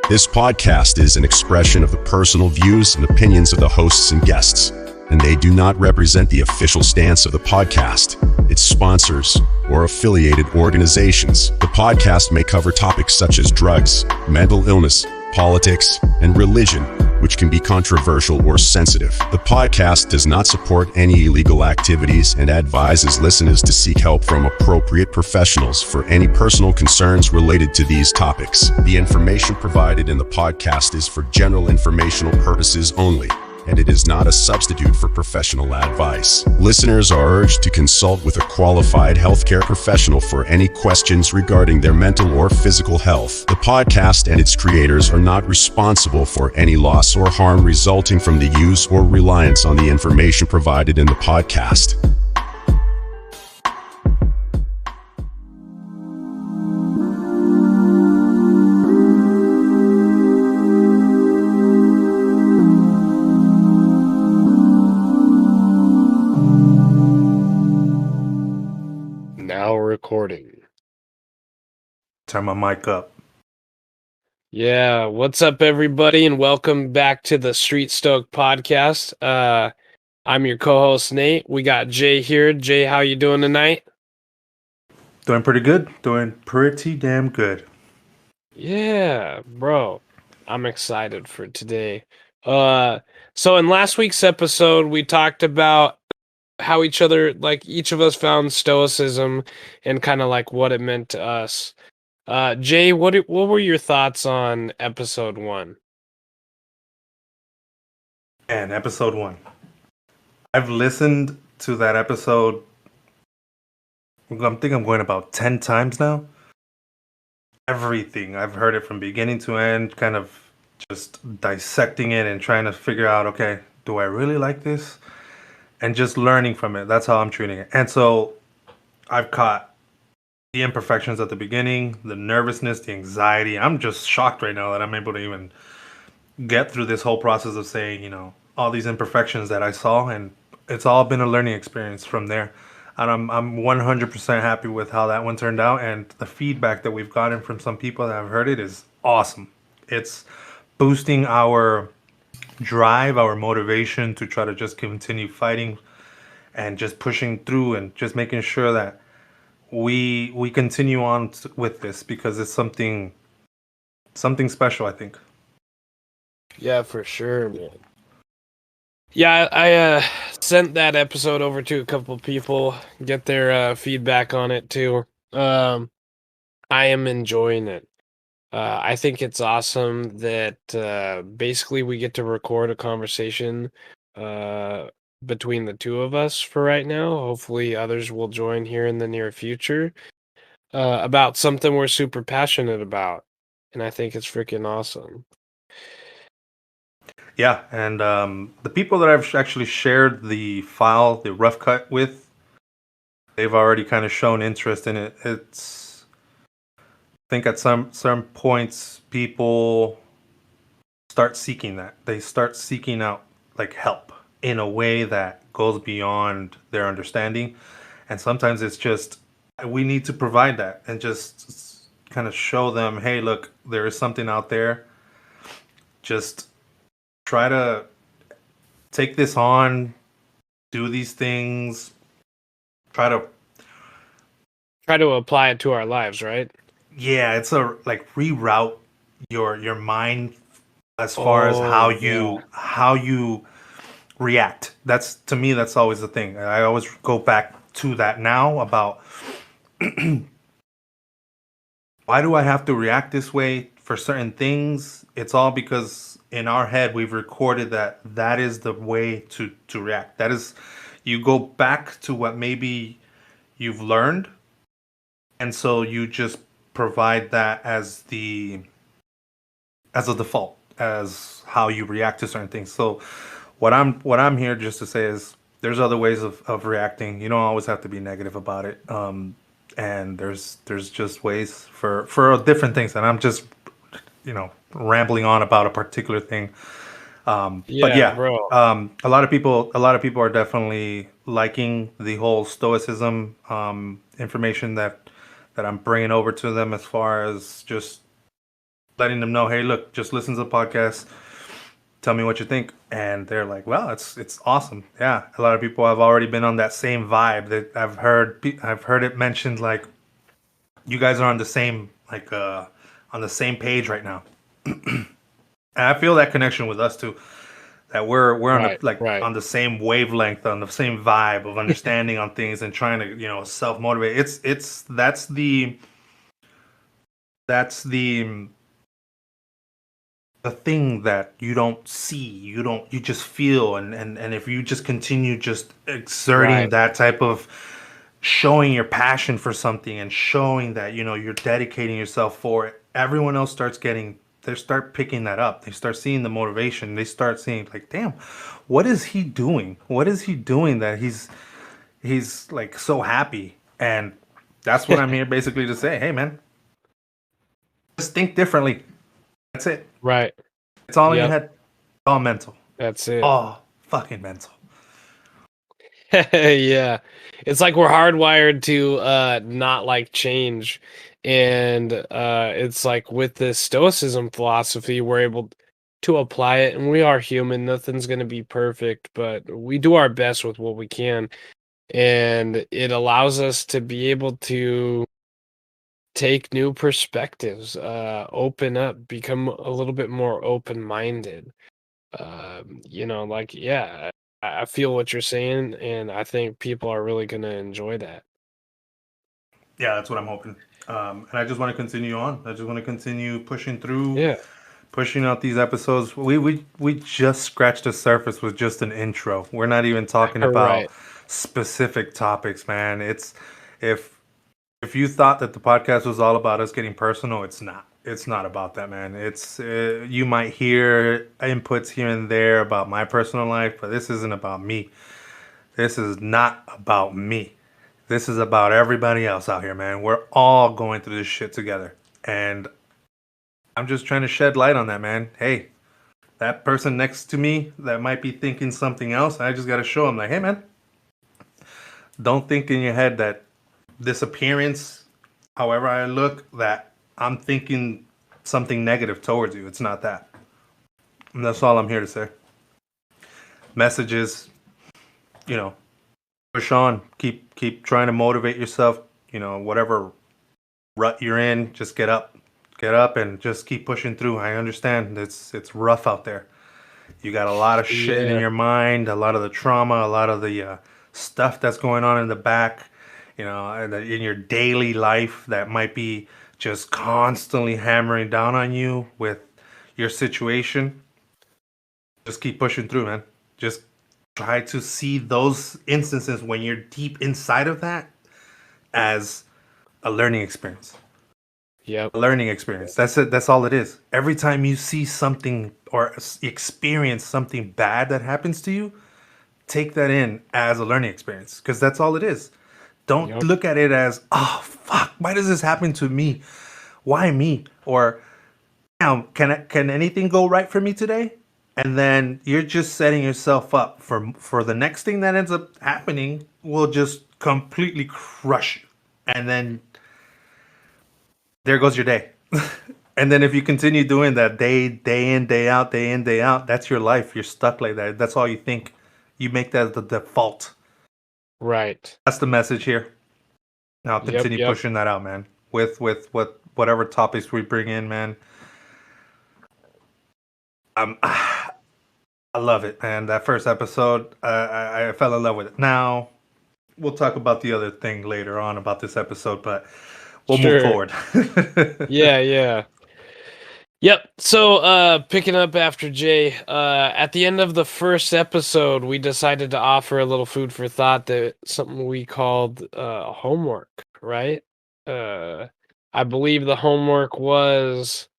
This podcast is an expression of the personal views and opinions of the hosts and guests, and they do not represent the official stance of the podcast, its sponsors, or affiliated organizations. The podcast may cover topics such as drugs, mental illness, politics, and religion, which can be controversial or sensitive. The podcast does not support any illegal activities and advises listeners to seek help from appropriate professionals for any personal concerns related to these topics. The information provided in the podcast is for general informational purposes only, and it is not a substitute for professional advice. Listeners are urged to consult with a qualified healthcare professional for any questions regarding their mental or physical health. The podcast and its creators are not responsible for any loss or harm resulting from the use or reliance on the information provided in the podcast. Recording. Turn my mic up. Yeah, what's up, everybody, and welcome back to the Street Stoic podcast. I'm your co-host Nate. We got Jay here. Jay, how you doing tonight? Doing pretty good. Doing pretty damn good. Yeah, bro. I'm excited for today. So in last week's episode, we talked about how each of us found Stoicism and kind of like what it meant to us. Jay, what were your thoughts on episode 1? And episode 1. I've listened to that episode, I think I'm going about 10 times now. Everything. I've heard it from beginning to end, kind of just dissecting it and trying to figure out, okay, do I really like this? And just learning from it. That's how I'm treating it. And so I've caught the imperfections at the beginning, the nervousness, the anxiety. I'm just shocked right now that I'm able to even get through this whole process of saying, all these imperfections that I saw. And it's all been a learning experience from there. And I'm 100% happy with how that one turned out. And the feedback that we've gotten from some people that have heard it is awesome. It's boosting our drive, our motivation to try to just continue fighting and just pushing through and just making sure that we continue on with this, because it's something special, I think. Yeah, for sure, man. Yeah, I sent that episode over to a couple people, get their feedback on it too. I am enjoying it. I think it's awesome that basically we get to record a conversation between the two of us for right now. Hopefully others will join here in the near future about something we're super passionate about. And I think it's freaking awesome. Yeah, and the people that I've actually shared the file, the rough cut with, they've already kind of shown interest in it. I think at some points people start seeking that. They start seeking out like help in a way that goes beyond their understanding. And sometimes it's just, we need to provide that and just kind of show them, hey, look, there is something out there. Just try to take this on, do these things, try to apply it to our lives, right? Yeah, it's reroute your mind as far as how you react. To me that's always the thing. I always go back to that now about why do I have to react this way for certain things? It's all because in our head we've recorded that is the way to react. That is, you go back to what maybe you've learned, and so you just provide that as a default, as how you react to certain things. So what I'm here just to say is there's other ways of reacting. You don't always have to be negative about it. And there's just ways for different things. And I'm just, rambling on about a particular thing. But yeah, bro. A lot of people are definitely liking the whole Stoicism information that I'm bringing over to them, as far as just letting them know, hey, look, just listen to the podcast. Tell me what you think. And they're like, well, it's awesome. Yeah, a lot of people have already been on that same vibe. That I've heard it mentioned, like, you guys are on the same, like, on the same page right now. And I feel that connection with us too. That we're on the, Right, like, right. on the same wavelength, on the same vibe of understanding on things and trying to, self motivate. It's that's the thing that you don't see, you just feel, and if you just continue just exerting Right. that type of showing your passion for something and showing that you're dedicating yourself for it, everyone else they start picking that up. They start seeing the motivation. They start seeing, like, damn, what is he doing that he's like so happy. And that's what I'm here basically to say. Hey, man, just think differently. That's it. Right. It's all in your Yep. head. It's all mental. That's it. Oh, fucking mental. Yeah. It's like we're hardwired to not like change. And it's like with this Stoicism philosophy, we're able to apply it, and we are human. Nothing's going to be perfect, but we do our best with what we can. And it allows us to be able to take new perspectives, open up, become a little bit more open-minded. Like, yeah, I feel what you're saying, and I think people are really gonna enjoy that. Yeah, that's what I'm hoping. And I just want to continue on. I just want to continue pushing through, Yeah. pushing out these episodes. We just scratched the surface with just an intro. We're not even talking about Right. specific topics, man. If if you thought that the podcast was all about us getting personal, it's not. It's not about that, man. It's you might hear inputs here and there about my personal life, but this isn't about me. This is not about me. This is about everybody else out here, man. We're all going through this shit together. And I'm just trying to shed light on that, man. Hey, that person next to me that might be thinking something else, I just got to show them, like, hey, man, don't think in your head that this appearance, however I look, that I'm thinking something negative towards you. It's not that. And that's all I'm here to say. Messages, you know, push on. Keep trying to motivate yourself. Whatever rut you're in, just get up, and just keep pushing through. I understand it's rough out there. You got a lot of shit in Yeah. your mind, a lot of the trauma, a lot of the stuff that's going on in the back, in your daily life that might be just constantly hammering down on you with your situation. Just keep pushing through, man. Just try to see those instances when you're deep inside of that as a learning experience. Yep. A learning experience. That's it. That's all it is. Every time you see something or experience something bad that happens to you, take that in as a learning experience, because that's all it is. Don't Yep. look at it as, oh fuck, why does this happen to me? Why me? Or now, can anything go right for me today? And then you're just setting yourself up for the next thing that ends up happening will just completely crush you. And then there goes your day. And then if you continue doing that day in, day out, that's your life. You're stuck like that. That's all you think. You make that the default. Right. That's the message here. Now Yep. continue Yep. pushing that out, man. With whatever topics we bring in, man. I love it, man. That first episode, I fell in love with it. Now we'll talk about the other thing later on about this episode, but we'll move Sure. forward. Yeah. Yeah. Yep. So, picking up after Jay, at the end of the first episode, we decided to offer a little food for thought, that something we called homework, right? Uh, I believe the homework was,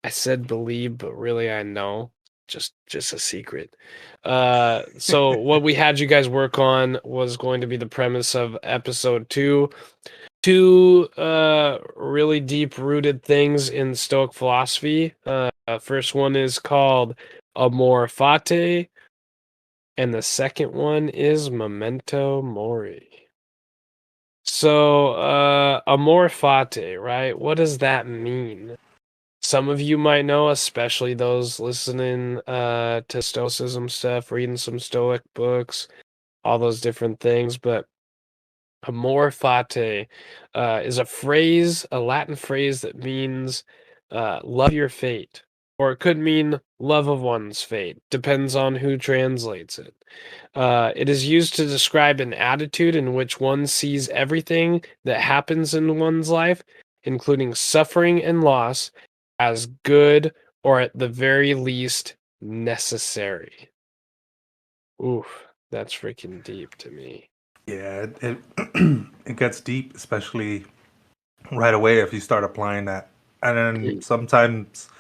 I said believe, but really I know. Just a secret. So what we had you guys work on was going to be the premise of episode 2. Two really deep rooted things in Stoic philosophy. First one is called Amor Fati, and the second one is Memento Mori. So, Amor Fati, right? What does that mean? some of you might know, especially those listening to Stoicism stuff, reading some Stoic books, all those different things. But Amor Fati is a Latin phrase that means love your fate, or it could mean love of one's fate, depends on who translates it. It is used to describe an attitude in which one sees everything that happens in one's life, including suffering and loss, as good or at the very least necessary. Oof, that's freaking deep to me. Yeah, it it gets deep, especially right away if you start applying that. And then Mm. sometimes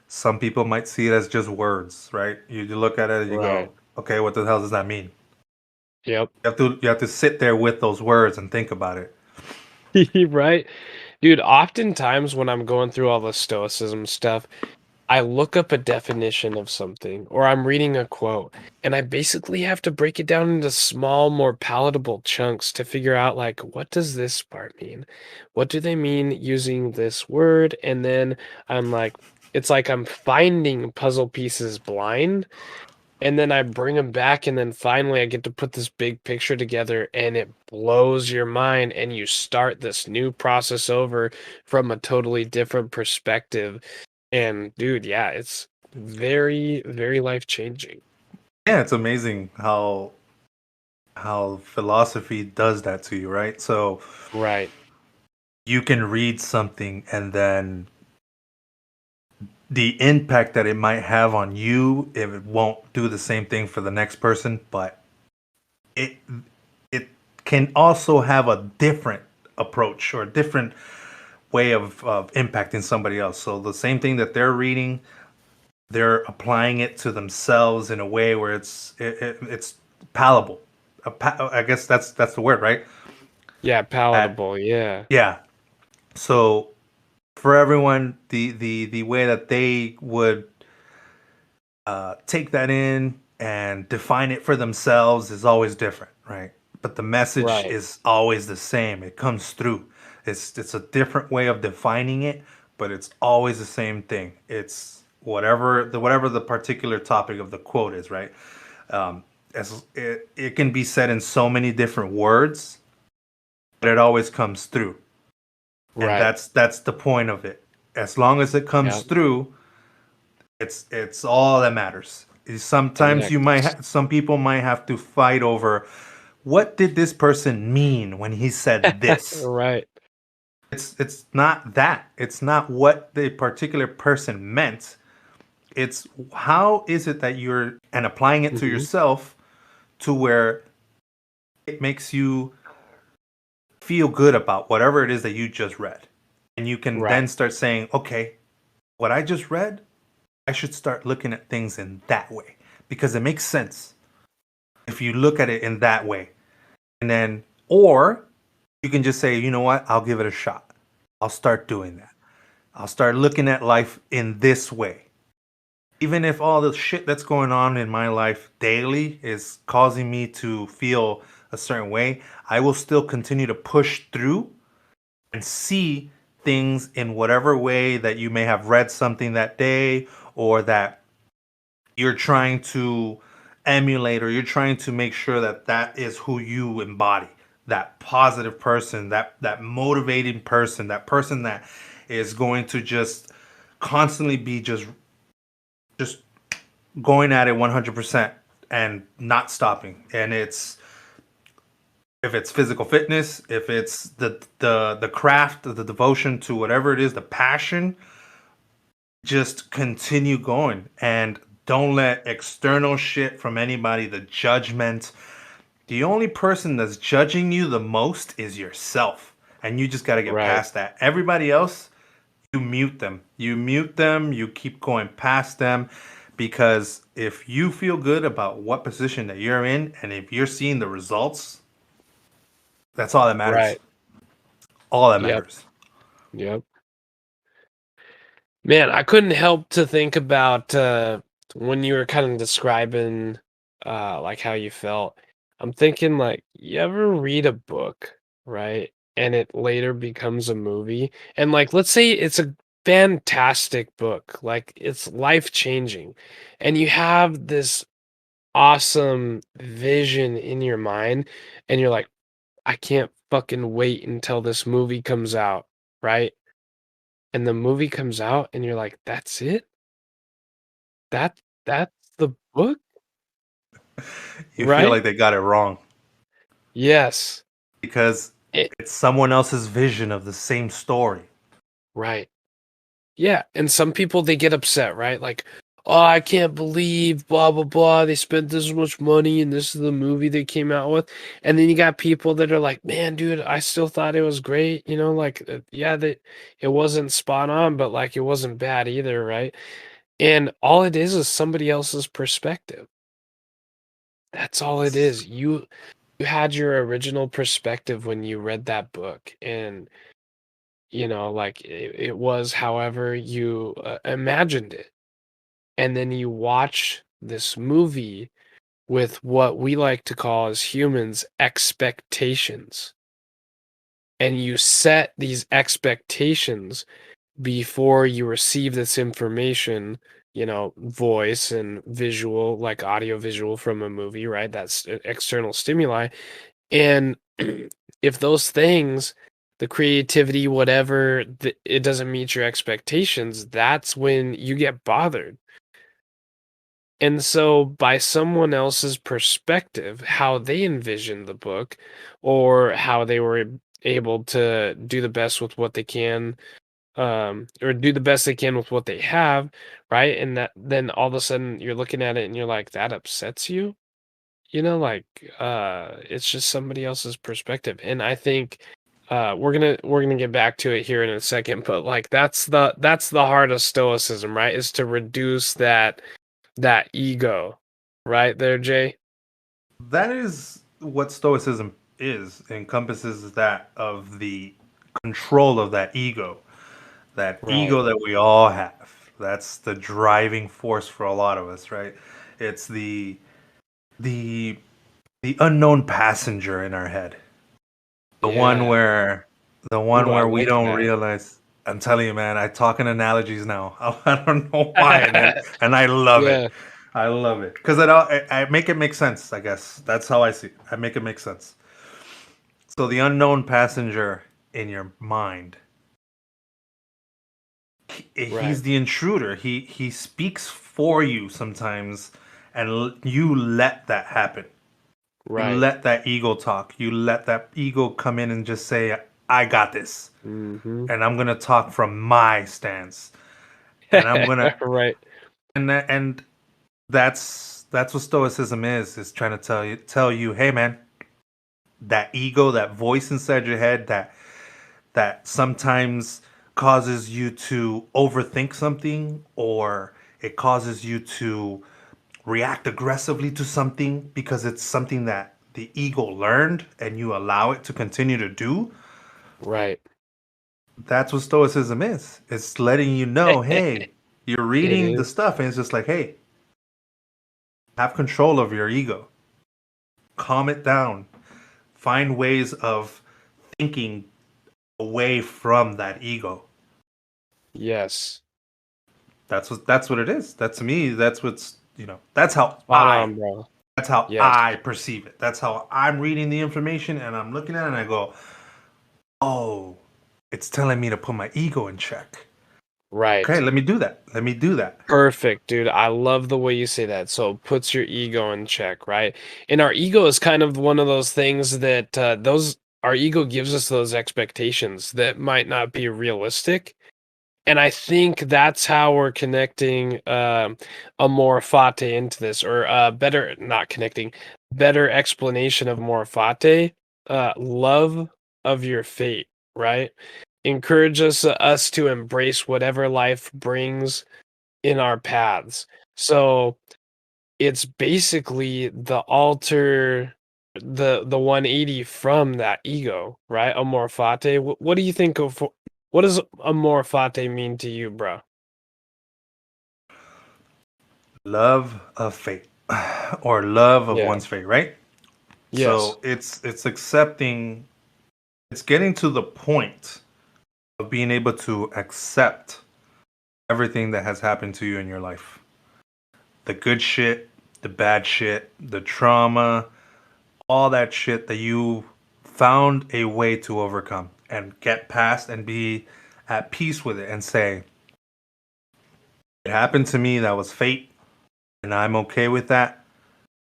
some people might see it as just words, right? You look at it and you Right. go, okay, what the hell does that mean? Yep. You have to sit there with those words and think about it. Right? Dude, oftentimes when I'm going through all the stoicism stuff, I look up a definition of something or I'm reading a quote and I basically have to break it down into small, more palatable chunks to figure out like what does this part mean? What do they mean using this word? And then I'm like it's like I'm finding puzzle pieces blind and then I bring them back, and then finally I get to put this big picture together, and it blows your mind, and you start this new process over from a totally different perspective. And dude, yeah, it's very, very life changing. Yeah, it's amazing how philosophy does that to you, right? So Right, you can read something and then the impact that it might have on you, if it won't do the same thing for the next person, but it it can also have a different approach or a different way of impacting somebody else. So the same thing that they're reading, they're applying it to themselves in a way where it's palatable. I guess that's the word, right? yeah, That palatable, yeah. yeah. So for everyone, the way that they would take that in and define it for themselves is always different, right? But the message Right, is always the same. It comes through. It's a different way of defining it, but it's always the same thing. It's whatever the particular topic of the quote is, right? As it can be said in so many different words, but it always comes through, and right, that's the point of it. As long as it yeah. comes through, it's all that matters. Sometimes Connects. some people might have to fight over what did this person mean when he said this. Right. It's not that. It's not what the particular person meant. It's how is it that you're and applying it to Hmm. yourself to where it makes you feel good about whatever it is that you just read. And you can then Right, start saying, okay, what I just read, I should start looking at things in that way because it makes sense if you look at it in that way. And then, or you can just say, you know what, I'll give it a shot. I'll start doing that. I'll start looking at life in this way. Even if all the shit that's going on in my life daily is causing me to feel a certain way, I will still continue to push through and see things in whatever way that you may have read something that day or that you're trying to emulate or you're trying to make sure that that is who you embody, that positive person, that motivating person, that person that is going to just constantly be just going at it 100% and not stopping. And it's if it's physical fitness, if it's the craft, the devotion to whatever it is, the passion, just continue going and don't let external shit from anybody, the judgment. The only person that's judging you the most is yourself. And you just got to get right. past that. Everybody else, you mute them. You mute them, you keep going past them because if you feel good about what position that you're in and if you're seeing the results, that's all that matters. Right. All that Yep. matters. Yep. Man, I couldn't help to think about when you were kind of describing like how you felt. I'm thinking like you ever read a book, right? And it later becomes a movie. And like let's say fantastic book. Like, it's life changing, and you have this awesome vision in your mind, and you're like, I can't fucking wait until this movie comes out, right? And the movie comes out, and you're like, that's it? That that's the book? You feel Right? like they got it wrong Yes. because It it's someone else's vision of the same story. right. Yeah, and some people, they get upset, right? Like, "Oh, I can't believe blah, blah, blah, they spent this much money and this is the movie they came out with." And then you got people that are like, "Man, dude, I still thought it was great," like, yeah, that it wasn't spot on, but, like, it wasn't bad either, right? And all it is somebody else's perspective. That's all it is. You had your original perspective when you read that book, and, like, it was however you, imagined it. And then you watch this movie with what we like to call as humans expectations. And you set these expectations before you receive this information, voice and visual, like audio visual from a movie, right? That's external stimuli. And if those things, the creativity, whatever, it doesn't meet your expectations, that's when you get bothered. And so, by someone else's perspective, how they envisioned the book, or how they were able to do the best with what they can, or do the best they can with what they have, right? And that then all of a sudden you're looking at it and you're like, that upsets you, like, it's just somebody else's perspective. And I think we're gonna get back to it here in a second, but like that's the heart of stoicism, right? Is to reduce that ego, right there, Jay? That is what Stoicism is, encompasses that of the control of that Right, ego that we all have. That's the driving force for a lot of us, right? It's the the unknown passenger in our head. The one yeah. where the Ooh, one I where we like don't that. realize. I'm telling you, man, I talk in analogies now. I don't know why, and I love it. Yeah, I love it because I make it make sense. I guess that's how I see it. I make it make sense. So the unknown passenger in your mind, right, he's the intruder. He speaks for you sometimes, and you let that happen. You right. let that ego talk. You let that ego come in and just say, "I got this," Mhm. and I'm gonna talk from my stance, and I'm gonna Right, and that's what stoicism is trying to tell you, hey man, that ego, that voice inside your head that sometimes causes you to overthink something, or it causes you to react aggressively to something because it's something that the ego learned and you allow it to continue to do. right. That's what stoicism is. It's letting you know, hey, you're It reading the is. stuff and it's just like, hey, have control of your ego, calm it down, find ways of thinking away from that ego. Yes. That's what it is. That to me, that's what's that's how Spot on, bro. Yes. I perceive it. That's how I'm reading the information and I'm looking at it and I go, oh, it's telling me to put my ego in check. Okay, Right. let me do that. Let me do that. Perfect, dude. I love the way you say that. So it puts your ego in check, right? And our ego is kind of one of those things that those our ego gives us those expectations that might not be realistic. And I think that's how we're connecting Amor Fati into this, or better, not connecting, better explanation of Amor Fati, love of your fate, right? Encourage us to embrace whatever life brings in our paths. So it's basically the the 180 from that ego, right? Amor Fati. What do you think of what does amor fati mean to you, bro? Love of fate or love of Yeah. one's fate, right? Yes. So it's it's getting to the point of being able to accept everything that has happened to you in your life. The good shit, the bad shit, the trauma, all that shit that you found a way to overcome and get past and be at peace with it and say, it happened to me, that was fate, and I'm okay with that.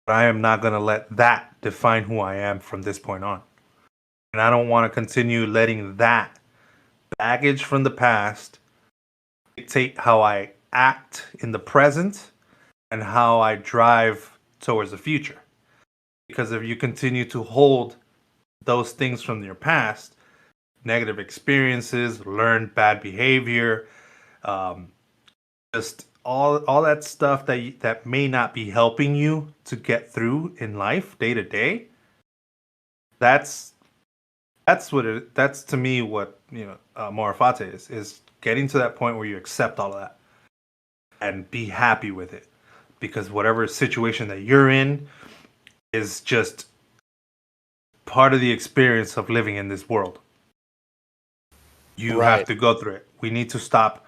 But I am not going to let that define who I am from this point on. And I don't want to continue letting that baggage from the past dictate how I act in the present and how I drive towards the future. Because if you continue to hold those things from your past, negative experiences, learned bad behavior, um, just all that stuff that may not be helping you to get through in life day to day. That's to me what Amor Fati is getting to that point where you accept all of that and be happy with it, because whatever situation that you're in is just part of the experience of living in this world. You have to go through it. We need to stop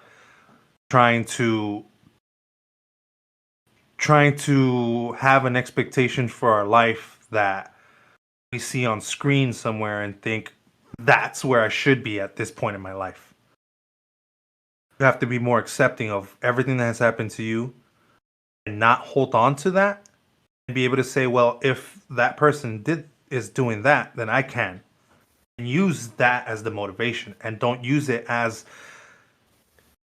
trying to have an expectation for our life that we see on screen somewhere and think that's where I should be at this point in my life. You have to be more accepting of everything that has happened to you and not hold on to that, and be able to say, well, if that person is doing that, then I can. And use that as the motivation, and don't use it as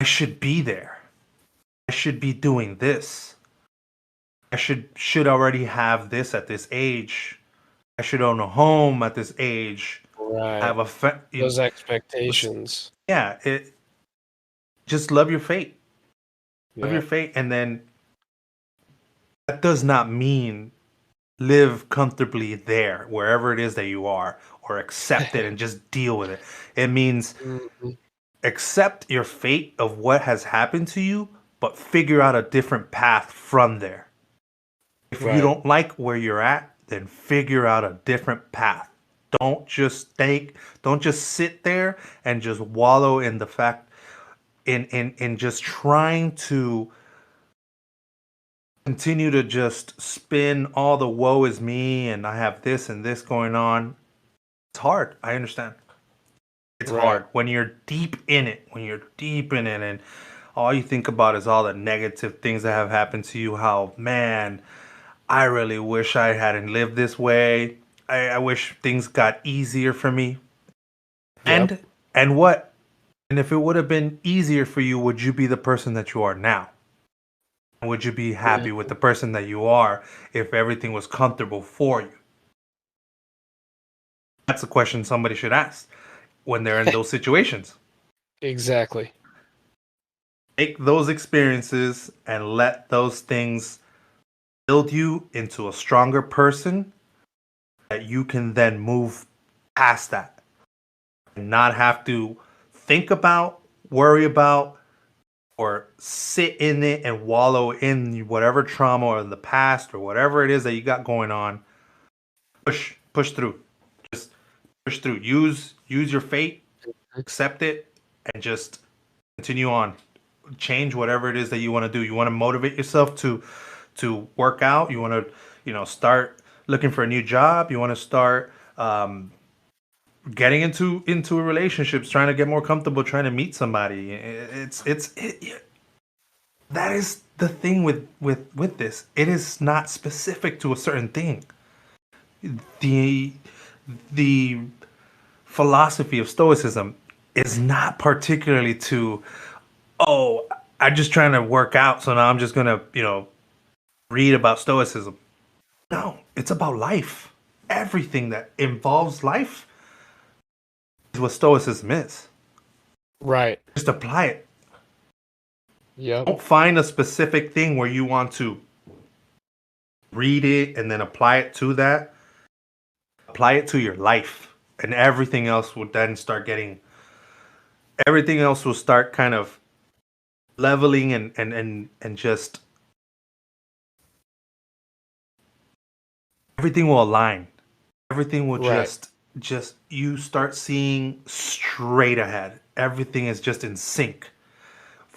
I should be there. I should be doing this. I should already have this at this age. I should own a home at this age. Right. Have those expectations. Yeah, just love your fate. Love your fate, and then that does not mean live comfortably there, wherever it is that you are, or accept it and just deal with it. It means accept your fate of what has happened to you, but figure out a different path from there. If you don't like where you're at, then figure out a different path. Don't just sit there and just wallow in the fact in just trying to continue to just spin all the woe is me and I have this and this going on. It's hard. I understand. It's hard when you're deep in it, and all you think about is all the negative things that have happened to you. How, man, I really wish I hadn't lived this way. I wish things got easier for me. And what? And if it would have been easier for you, would you be the person that you are now? Would you be happy with the person that you are if everything was comfortable for you? That's a question somebody should ask when they're in those situations. Exactly. Take those experiences and let those things build you into a stronger person that you can then move past that and not have to think about, worry about, or sit in it and wallow in whatever trauma or the past or whatever it is that you got going on. Push through. Just push through. Use your fate, accept it, and just continue on. Change whatever it is that you want to do. You want to motivate yourself to work out. You want to start looking for a new job. You want to start getting into relationships, trying to get more comfortable, trying to meet somebody. That is the thing with this. It is not specific to a certain thing. The philosophy of Stoicism is not particularly to, I'm just trying to work out, so now I'm just gonna, read about Stoicism. No, it's about life. Everything that involves life is what Stoicism is. Right. Just apply it. Yep. Don't find a specific thing where you want to read it and then apply it to that. Apply it to your life, and everything else will then start everything else will start kind of leveling and just everything will align. Everything will just you start seeing straight ahead. Everything is just in sync.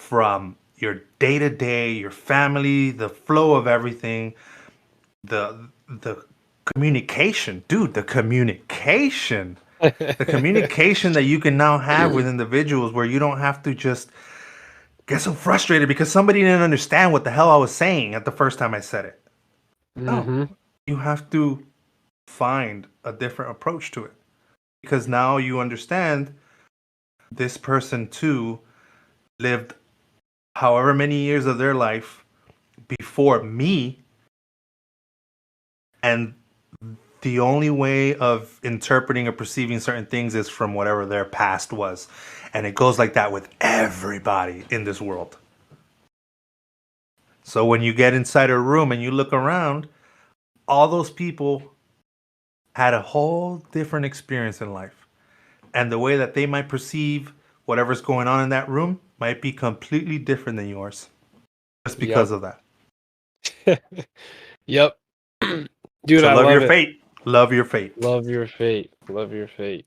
from your day-to-day, your family, the flow of everything, the communication, dude, the communication. The communication that you can now have with individuals where you don't have to just get so frustrated because somebody didn't understand what the hell I was saying at the first time I said it. No, Mm-hmm. you have to find a different approach to it because now you understand this person too lived however many years of their life before me, and the only way of interpreting or perceiving certain things is from whatever their past was. And it goes like that with everybody in this world. So when you get inside a room and you look around, all those people had a whole different experience in life. And the way that they might perceive whatever's going on in that room might be completely different than yours. Just because Yep. of that. Yep. Dude, So I love love your it. fate. Love your fate. Love your fate. Love your fate.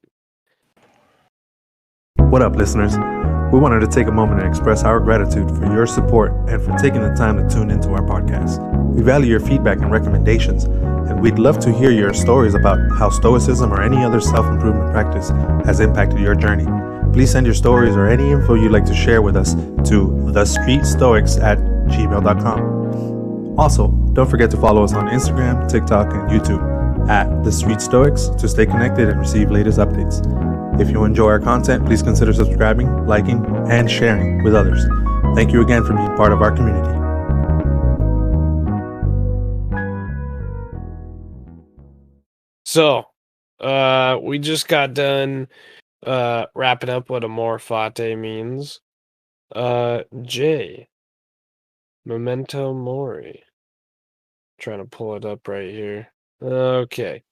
What up, listeners? We wanted to take a moment and express our gratitude for your support and for taking the time to tune into our podcast. We value your feedback and recommendations, and we'd love to hear your stories about how Stoicism or any other self-improvement practice has impacted your journey. Please send your stories or any info you'd like to share with us to thestreetstoics@gmail.com. Also, don't forget to follow us on Instagram, TikTok, and YouTube at The Street Stoics to stay connected and receive latest updates. If you enjoy our content, please consider subscribing, liking, and sharing with others. Thank you again for being part of our community. So, we just got done wrapping up what Amor Fati means. J. Memento Mori. Trying to pull it up right here. Okay.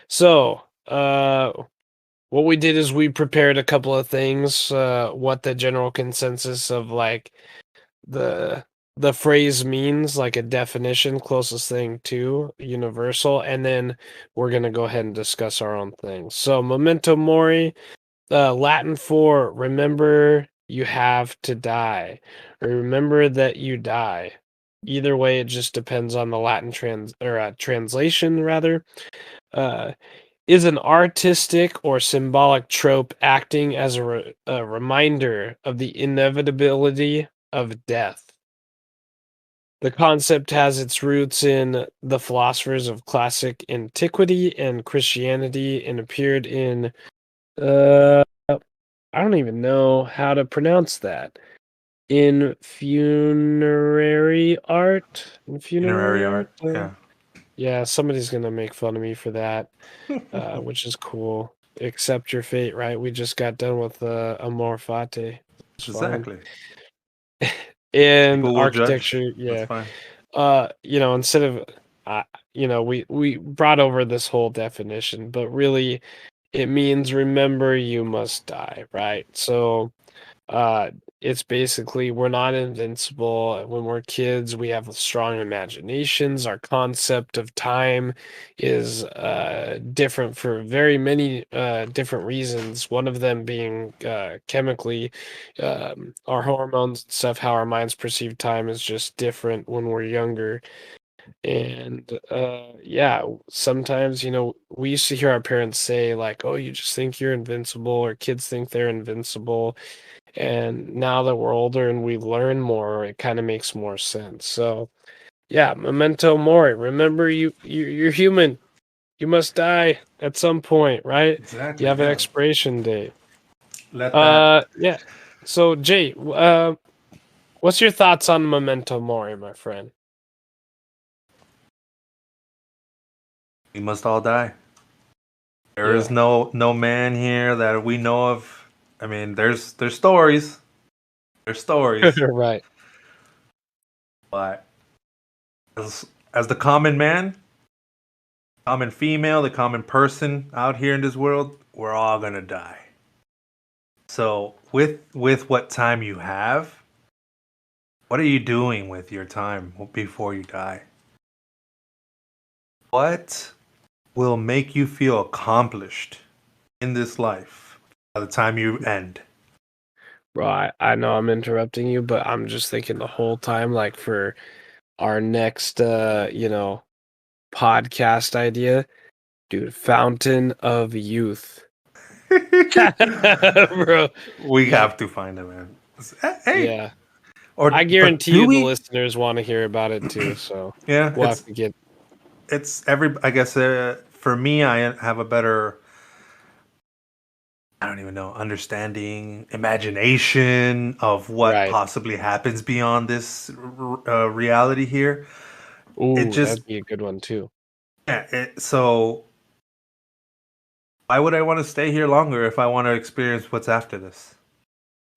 So, what we did is we prepared a couple of things, what the general consensus of like the phrase means, like a definition, closest thing to universal, and then we're gonna go ahead and discuss our own thing. So, memento mori, Latin for remember you have to die, or remember that you die. Either way, it just depends on the Latin translation rather. Is an artistic or symbolic trope acting as a reminder of the inevitability of death. The concept has its roots in the philosophers of classic antiquity and Christianity and appeared in, I don't even know how to pronounce that. In funerary art? In funerary Funerary art? art, yeah. Yeah, somebody's going to make fun of me for that. Which is cool. Accept your fate, right? We just got done with Amor Fati. It's fine. Exactly. And People will judge. architecture, That's yeah. fine. Instead of, we brought over this whole definition, but really, it means remember you must die, right? So, uh, it's basically we're not invincible. When we're kids, we have strong imaginations. Our concept of time is different for very many different reasons. One of them being chemically, our hormones and stuff, how our minds perceive time is just different when we're younger. And yeah, sometimes, we used to hear our parents say, like, oh, you just think you're invincible, or kids think they're invincible. And now that we're older and we learn more, it kind of makes more sense. So, yeah, memento mori. Remember, you're human. You must die at some point, right? You Exactly, have an yeah. expiration date. Let that Yeah. So, Jay, what's your thoughts on memento mori, my friend? we must all die. There is Yeah. no man here that we know of. I mean, there's stories. There's stories. Right. But as the common man, common female, the common person out here in this world, we're all gonna die. So with what time you have, what are you doing with your time before you die? What will make you feel accomplished in this life by the time you end? Bro, I know I'm interrupting you, but I'm just thinking the whole time, like for our next, podcast idea, dude, Fountain of Youth. Bro, We have to find it, man. Hey, yeah. I but guarantee do you the we? listeners want to hear about it too, so Yeah, we'll have to get it's every. I guess for me, I have a better. I don't even know understanding, imagination of what right. possibly happens beyond this reality here. It Ooh, just that'd be a good one too. yeah. So why would I want to stay here longer if I want to experience what's after this?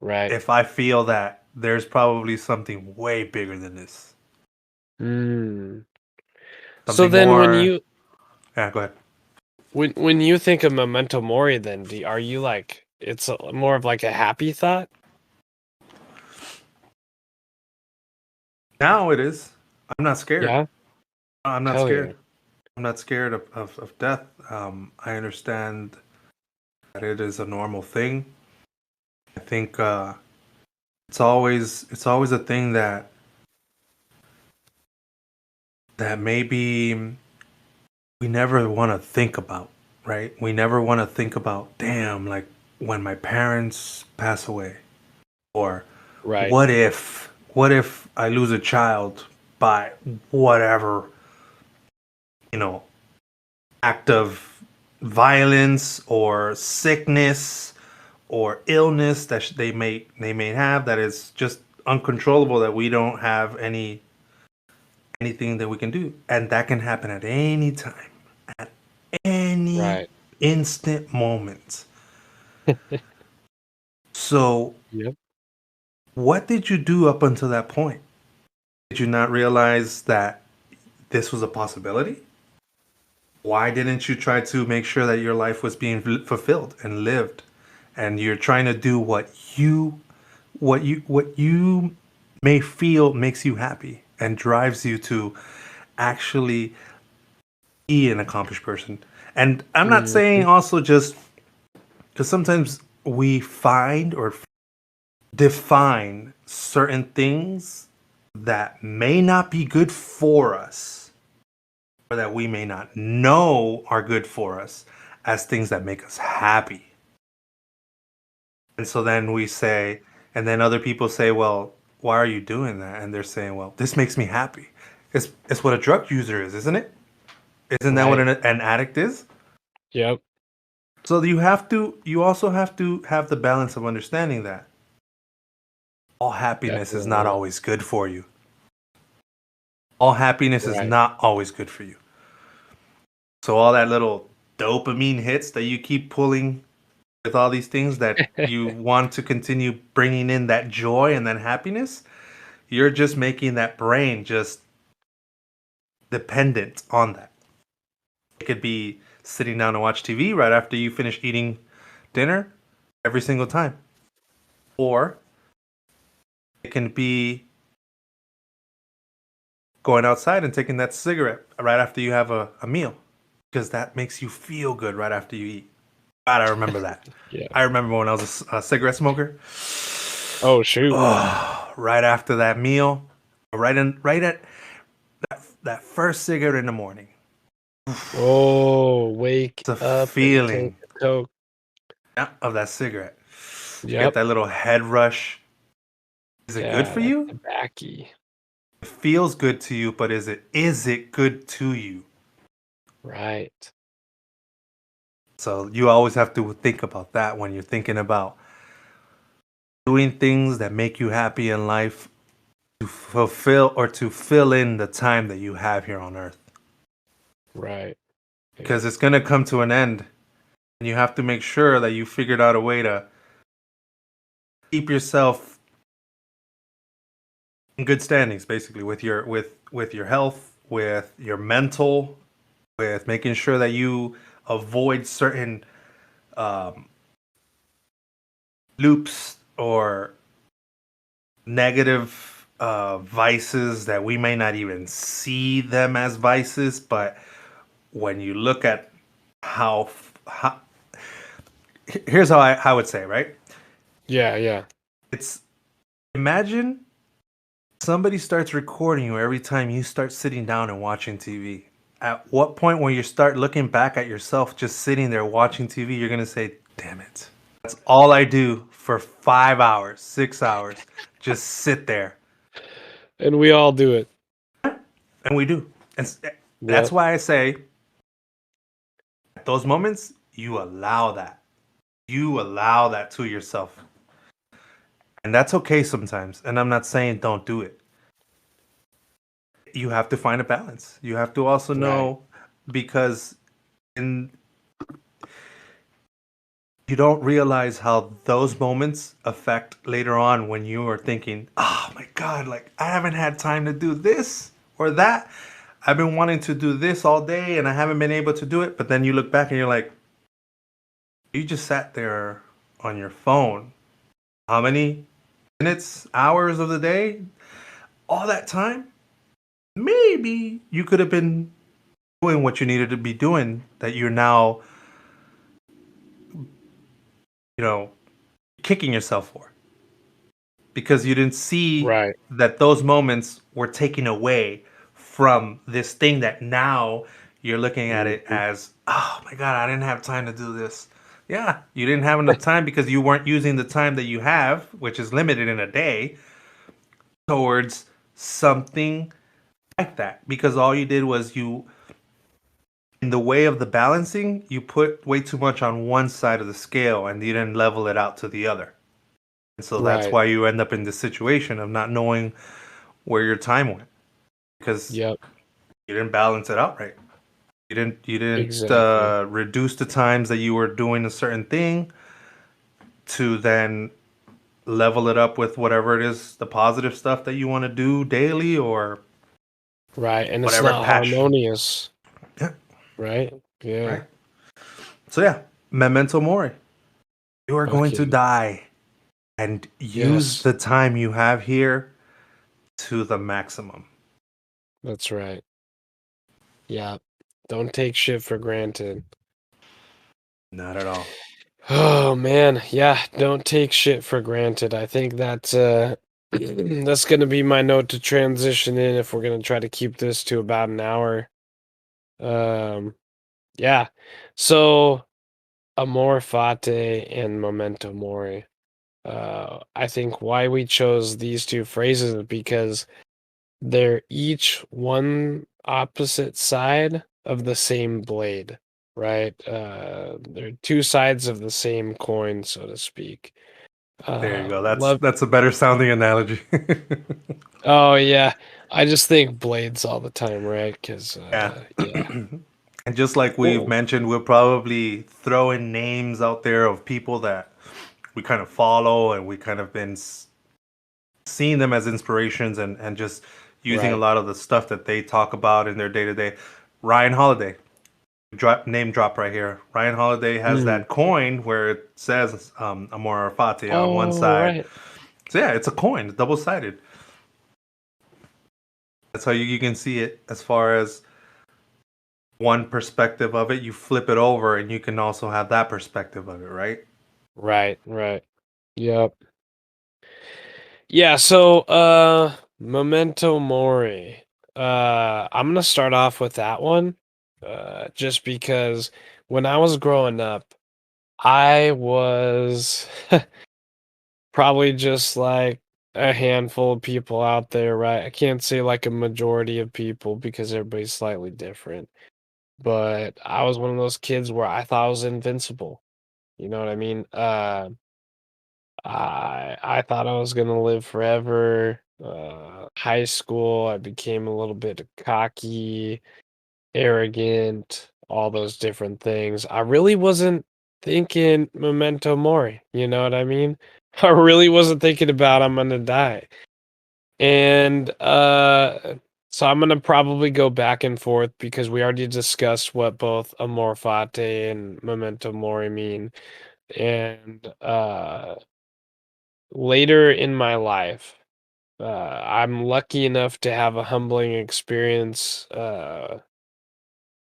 Right. If I feel that there's probably something way bigger than this, Mm. So something then more. Yeah, go ahead. when you think of Memento Mori, then are you like it's more of like a happy thought? Now it is. I'm not scared. Yeah. I'm not Hell yeah. scared. I'm not scared of death. I understand that it is a normal thing. I think it's always a thing that maybe we never want to think about, right? We never want to think about, damn, like when my parents pass away, or Right. what if I lose a child by whatever, you know, act of violence or sickness or illness that they may have that is just uncontrollable, that we don't have anything that we can do, and that can happen at any time, at any Right. instant moment. So Yep. what did you do up until that point? Did you not realize that this was a possibility? Why didn't you try to make sure that your life was being fulfilled and lived, and you're trying to do what you may feel makes you happy and drives you to actually be an accomplished person? And I'm not saying Mhm. also just because sometimes we find or define certain things that may not be good for us, or that we may not know are good for us, as things that make us happy. And so then we say, and then other people say, well, why are you doing that? And they're saying, well, this makes me happy. It's what a drug user is, isn't it? Isn't that what Right. an addict is? Yep. So you also have to have the balance of understanding that all happiness is not Definitely. always good for you. All happiness is Right. not always good for you. So all that little dopamine hits that you keep pulling with all these things that you want to continue bringing in that joy and that happiness, you're just making that brain just dependent on that. It could be sitting down to watch TV right after you finish eating dinner every single time. Or it can be going outside and taking that cigarette right after you have a meal, because that makes you feel good right after you eat. God, I remember that. Yeah. I remember when I was a cigarette smoker. Oh shoot. Oh, right after that meal, right at that first cigarette in the morning. Oh, wake The up and take feeling, a Coke. yeah, of that cigarette. You get Yep. that little head rush. Is it good Yeah, for that you? tobacco. It feels good to you, but is it good to you? Right. So you always have to think about that when you're thinking about doing things that make you happy in life, to fulfill or to fill in the time that you have here on earth. Right. Yeah. Because it's going to come to an end, and you have to make sure that you figured out a way to keep yourself in good standings, basically, with your health, with your mental, with making sure that you avoid certain um, loops or negative vices that we may not even see them as vices, but when you look at how here's how I would say, right? Yeah, yeah. It's imagine somebody starts recording you every time you start sitting down and watching TV. At what point when you start looking back at yourself just sitting there watching TV, you're going to say, damn it. That's all I do for 5 hours, 6 hours. Just sit there. And we all do it. And we do. And that's Yep. why I say, at those moments, you allow that. You allow that to yourself. And that's okay sometimes. And I'm not saying don't do it. You have to find a balance. You have to also know because in you don't realize how those moments affect later on when you are thinking, oh my God, like I haven't had time to do this or that. I've been wanting to do this all day and I haven't been able to do it. But then you look back and you're like, you just sat there on your phone. How many minutes, hours of the day? All that time? Maybe you could have been doing what you needed to be doing that you're now, kicking yourself for because you didn't see Right. that those moments were taken away from this thing that now you're looking at it Mhm. as, oh my God, I didn't have time to do this. Yeah, you didn't have enough time because you weren't using the time that you have, which is limited in a day, towards something like that. Because all you did was in the way of the balancing, you put way too much on one side of the scale and you didn't level it out to the other. And so that's Right. why you end up in this situation of not knowing where your time went because Yep. you didn't balance it out right. You didn't Exactly. reduce the times that you were doing a certain thing to then level it up with whatever it is, the positive stuff that you want to do daily or Right. And it's whatever not passion. harmonious. Yeah, Right. Yeah. right. So yeah, Memento Mori. You are going to Okay. die and use Yes. the time you have here to the maximum. That's right. Yeah. Don't take shit for granted. Not at all. Oh man, yeah, don't take shit for granted. I think that's that's gonna be my note to transition in if we're gonna try to keep this to about an hour. Um yeah. So Amor Fati and Memento Mori. I think why we chose these two phrases is because they're each one opposite side of the same blade, right? They're two sides of the same coin, so to speak. There you go. That's Love. that's a better sounding analogy. Oh yeah, I just think blades all the time, right? Because Yeah. yeah. And just like we've Well, mentioned, we'll probably throw in names out there of people that we kind of follow and we kind of been seeing them as inspirations and just using a right. lot of the stuff that they talk about in their day to day. Ryan Holiday, name drop right here. Ryan Holiday has Mm. that coin where it says Amor Fati on one Oh side. right. So yeah, it's a coin, double sided. That's how you can see it as far as one perspective of it. You flip it over and you can also have that perspective of it, right? Right. Right. Yep. Yeah. So Memento Mori. I'm gonna start off with that one. Just because when I was growing up, I was probably just like a handful of people out there, right? I can't say like a majority of people because everybody's slightly different. But I was one of those kids where I thought I was invincible. You know what I mean? I thought I was gonna live forever. High school, I became a little bit cocky, arrogant, all those different things. I really wasn't thinking memento mori, you know what I mean? I really wasn't thinking about I'm gonna die. And so I'm gonna probably go back and forth because we already discussed what both amor fati and memento mori mean. And later in my life, I'm lucky enough to have a humbling experience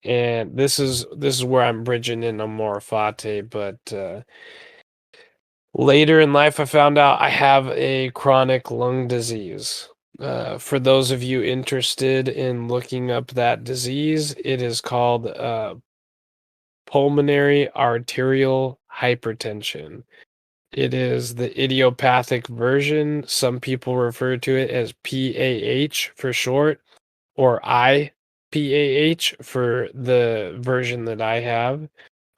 and this is where I'm bridging in Amor Fati, but Later in life, I found out I have a chronic lung disease. For those of you interested in looking up that disease, it is called pulmonary arterial hypertension. It is the idiopathic version. Some people refer to it as PAH for short, or IPAH for the version that I have,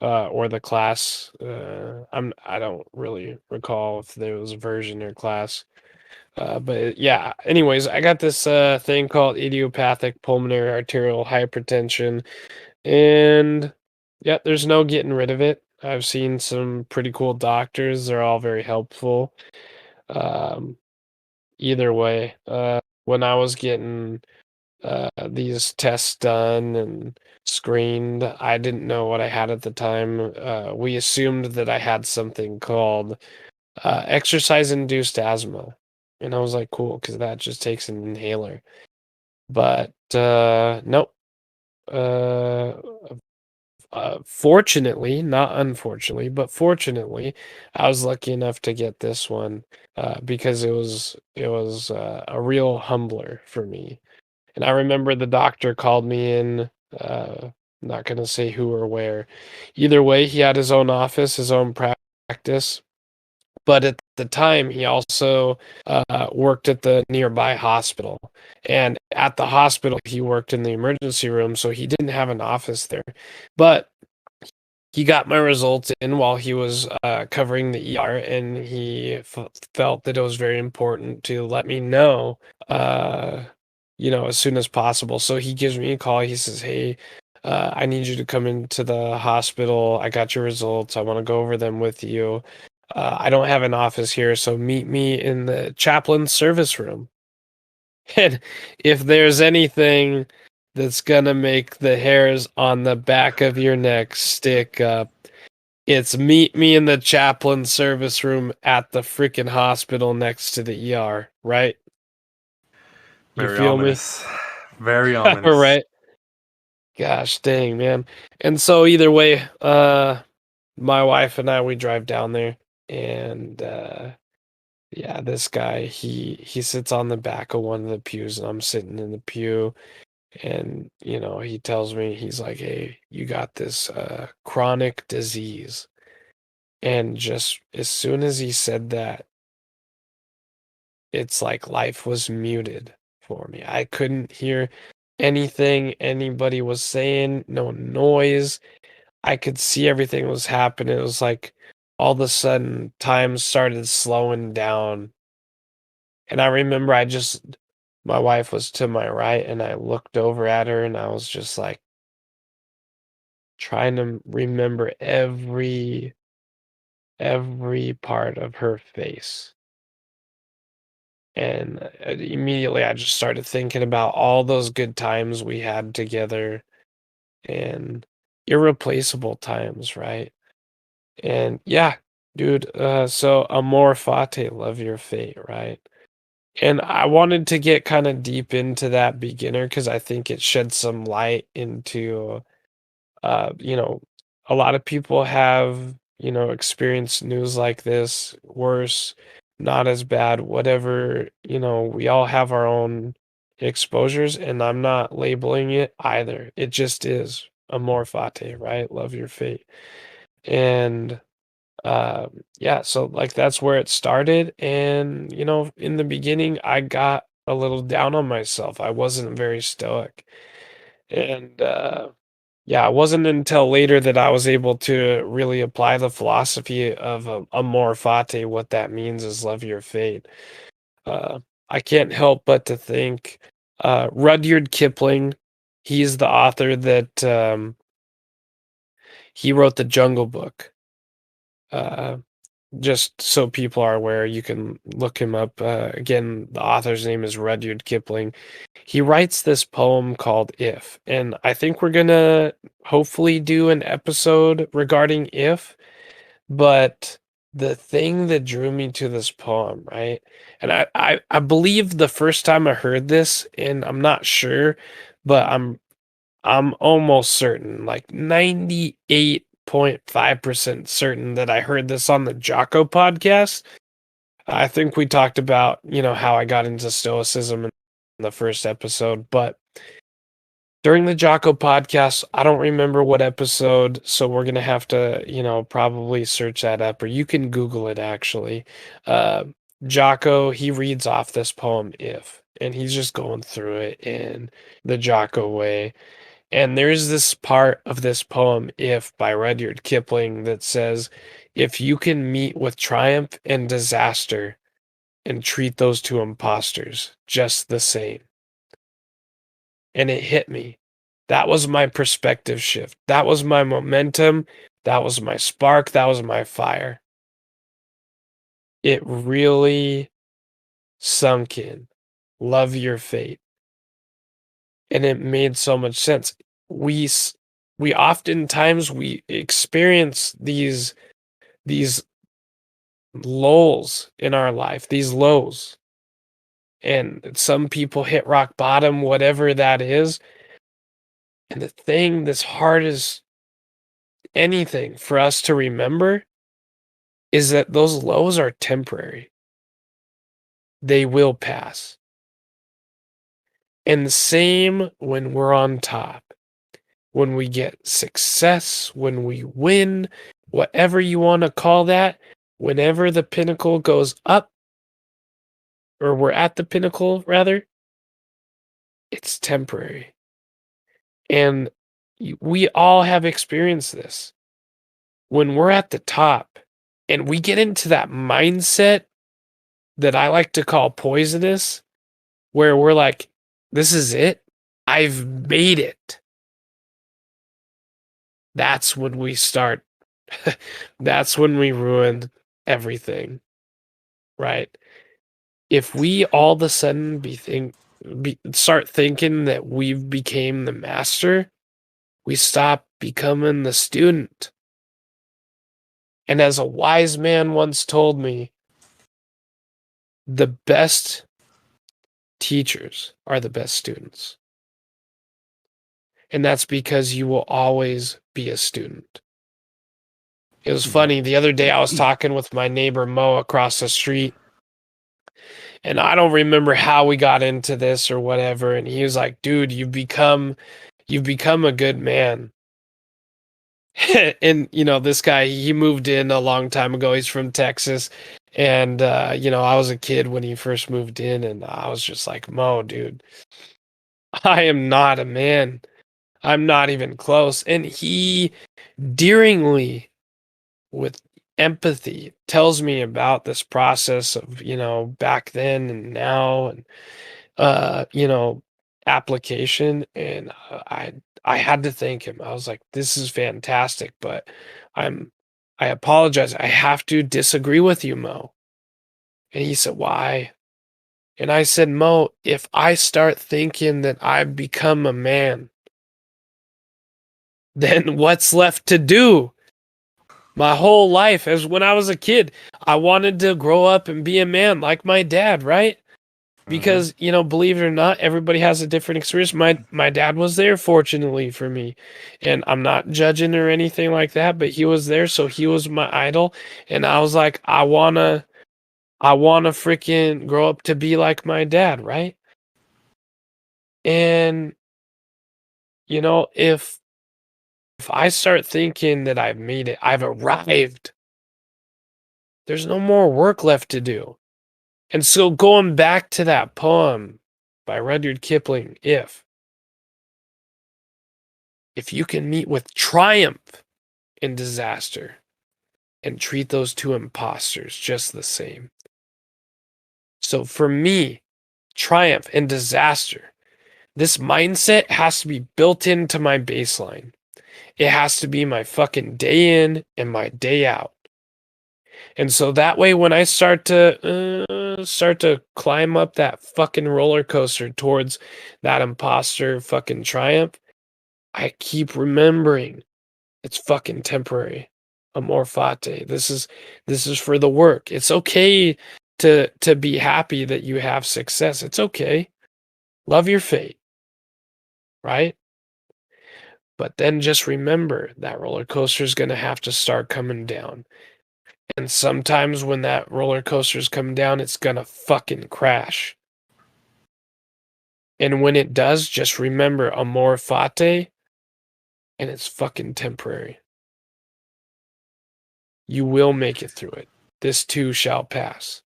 or the class. I don't really recall if there was a version or class. But yeah, anyways, I got this thing called idiopathic pulmonary arterial hypertension, and yeah, there's no getting rid of it. I've seen some pretty cool doctors. They're all very helpful. Um, Either way, when I was getting these tests done and screened, I didn't know what I had at the time. We assumed that I had something called exercise-induced asthma. And I was like, cool, because that just takes an inhaler. But nope. Uh, Fortunately, not unfortunately, but fortunately, I was lucky enough to get this one because it was a real humbler for me. And I remember the doctor called me in. Not gonna say who or where. Either way, he had his own office, his own practice. But at the time, he also worked at the nearby hospital. And at the hospital, he worked in the emergency room, so he didn't have an office there. But he got my results in while he was covering the ER, and he felt that it was very important to let me know, uh, as soon as possible. So he gives me a call. He says, "Hey, I need you to come into the hospital. I got your results. I want to go over them with you. I don't have an office here, so meet me in the chaplain's service room." And if there's anything that's gonna make the hairs on the back of your neck stick up, it's meet me in the chaplain service room at the freaking hospital next to the ER, right? You Very feel me? ominous. Very ominous. Right? Gosh dang, man. And so either way, my wife and I, we drive down there, and yeah, this guy, he sits on the back of one of the pews, and I'm sitting in the pew. And, he tells me, he's like, "Hey, you got this chronic disease." And just as soon as he said that, it's like life was muted for me. I couldn't hear anything anybody was saying, no noise. I could see everything was happening. It was like all of a sudden time started slowing down. And I remember my wife was to my right, and I looked over at her, and I was just like, trying to remember every part of her face. And immediately I just started thinking about all those good times we had together and irreplaceable times, right? And yeah, dude, so Amor Fati, love your fate, right? And I wanted to get kind of deep into that beginner because I think it sheds some light into uh, you know, a lot of people have, experienced news like this, worse, not as bad, whatever, we all have our own exposures, and I'm not labeling it either. It just is amor fati, right? Love your fate. And yeah, so like that's where it started. And, in the beginning, I got a little down on myself. I wasn't very stoic. And yeah, it wasn't until later that I was able to really apply the philosophy of Amor Fati. What that means is love your fate. Uh, I can't help but to think Rudyard Kipling, he's the author that he wrote the Jungle Book. Uh, just so people are aware, you can look him up. Again, the author's name is Rudyard Kipling. He writes this poem called If, and I think we're gonna hopefully do an episode regarding If, but the thing that drew me to this poem, right? And I believe the first time I heard this, and I'm not sure, but I'm almost certain, like 98 0.5% certain that I heard this on the Jocko podcast. I think we talked about, how I got into Stoicism in the first episode, but during the Jocko podcast, I don't remember what episode, so we're going to have to, probably search that up, or you can Google it actually. Jocko, he reads off this poem, If, and he's just going through it in the Jocko way. And there's this part of this poem, If, by Rudyard Kipling, that says, if you can meet with triumph and disaster and treat those two imposters just the same. And it hit me. That was my perspective shift. That was my momentum. That was my spark. That was my fire. It really sunk in. Love your fate. And it made so much sense. We oftentimes we experience these lulls in our life, these lows. And some people hit rock bottom, whatever that is. And the thing that's hard as anything for us to remember is that those lows are temporary. They will pass. And the same when we're on top. When we get success, when we win, whatever you want to call that, whenever the pinnacle goes up, or we're at the pinnacle, rather, it's temporary. And we all have experienced this. When we're at the top and we get into that mindset that I like to call poisonous, where we're like, this is it. I've made it. That's when we start. That's when we ruin everything. Right? If we all of a sudden start thinking that we've became the master, we stop becoming the student. And as a wise man once told me, the best teachers are the best students. And that's because you will always be a student. It was funny. The other day I was talking with my neighbor Mo across the street. And I don't remember how we got into this or whatever. And he was like, dude, you've become a good man. And, this guy, he moved in a long time ago. He's from Texas. And, I was a kid when he first moved in. And I was just like, Mo, dude, I am not a man. I'm not even close. And he daringly, with empathy, tells me about this process of, back then and now and, application. And I had to thank him. I was like, this is fantastic, but I apologize. I have to disagree with you, Mo. And he said, why? And I said, Mo, if I start thinking that I've become a man, then what's left to do? My whole life, as when I was a kid, I wanted to grow up and be a man like my dad, right? Because, believe it or not, everybody has a different experience. My dad was there, fortunately for me. And I'm not judging or anything like that, but he was there, so he was my idol. And I was like, I wanna freaking grow up to be like my dad, right? And, if I start thinking that I've made it, I've arrived, there's no more work left to do. And so going back to that poem by Rudyard Kipling, if you can meet with triumph in disaster and treat those two imposters just the same. So for me, triumph and disaster, this mindset has to be built into my baseline. It has to be my fucking day in and my day out. And so that way, when I start to climb up that fucking roller coaster towards that imposter fucking triumph, I keep remembering it's fucking temporary. Amor Fati. This is for the work. It's okay to be happy that you have success. It's okay. Love your fate. Right? But then just remember that roller coaster is going to have to start coming down. And sometimes when that roller coaster is coming down, it's going to fucking crash. And when it does, just remember Amor Fati, and it's fucking temporary. You will make it through it. This too shall pass.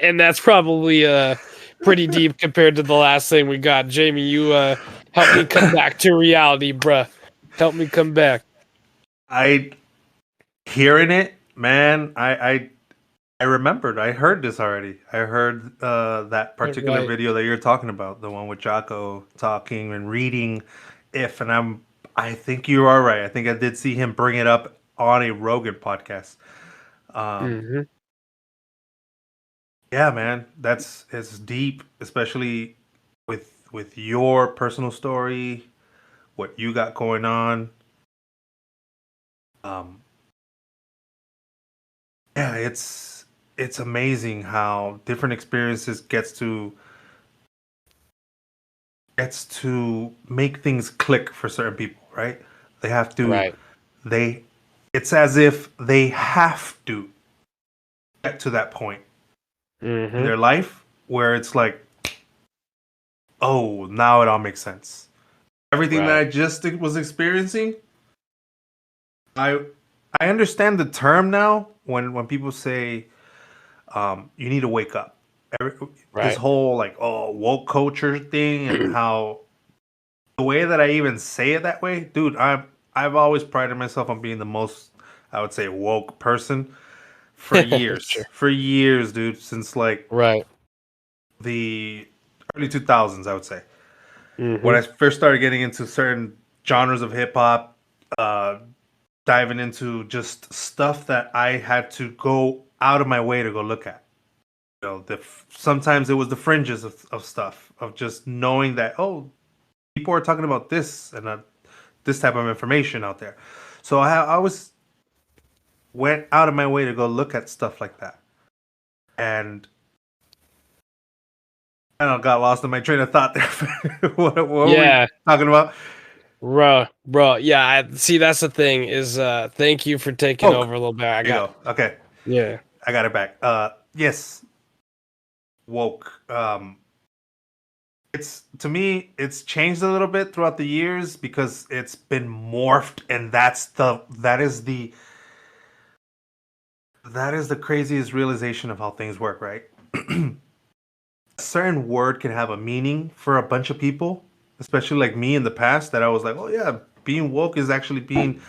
And that's probably pretty deep compared to the last thing we got. Jamie, you help me come back to reality, bruh. Help me come back. I hearing it, man. I remembered. I heard this already. I heard that particular Right. video that you're talking about, the one with Jocko talking and reading. I think you are right. I think I did see him bring it up on a Rogan podcast. Mm-hmm. Yeah, man, it's deep, especially with your personal story, what you got going on. Um, yeah, it's amazing how different experiences gets to make things click for certain people, right? They have to Right. they it's as if they have to get to that point in Mm-hmm. their life where it's like, oh, now it all makes sense. Everything that Right. I just was experiencing, I I understand the term now when people say you need to wake up. This Right. whole like woke culture thing and how the way that I even say it that way, dude. I've always prided myself on being the most, I would say, woke person for years. Sure. For years, dude, since like Right. the early 2000s, I would say. When Mm-hmm. I first started getting into certain genres of hip hop, uh, diving into just stuff that I had to go out of my way to go look at. You know, sometimes it was the fringes of stuff, of just knowing that, oh, people are talking about this and this type of information out there. So I always went out of my way to go look at stuff like that. And I don't know, got lost in my train of thought there. What were we Yeah. talking about? Bro. Yeah, I see that's the thing is thank you for taking Woke. over a little bit. I There you got go. Okay. yeah. I got it back. Yes, woke. It's to me, it's changed a little bit throughout the years because it's been morphed, and that is the craziest realization of how things work, right? A certain word can have a meaning for a bunch of people, especially like me in the past, that I was like, oh yeah, being woke is actually being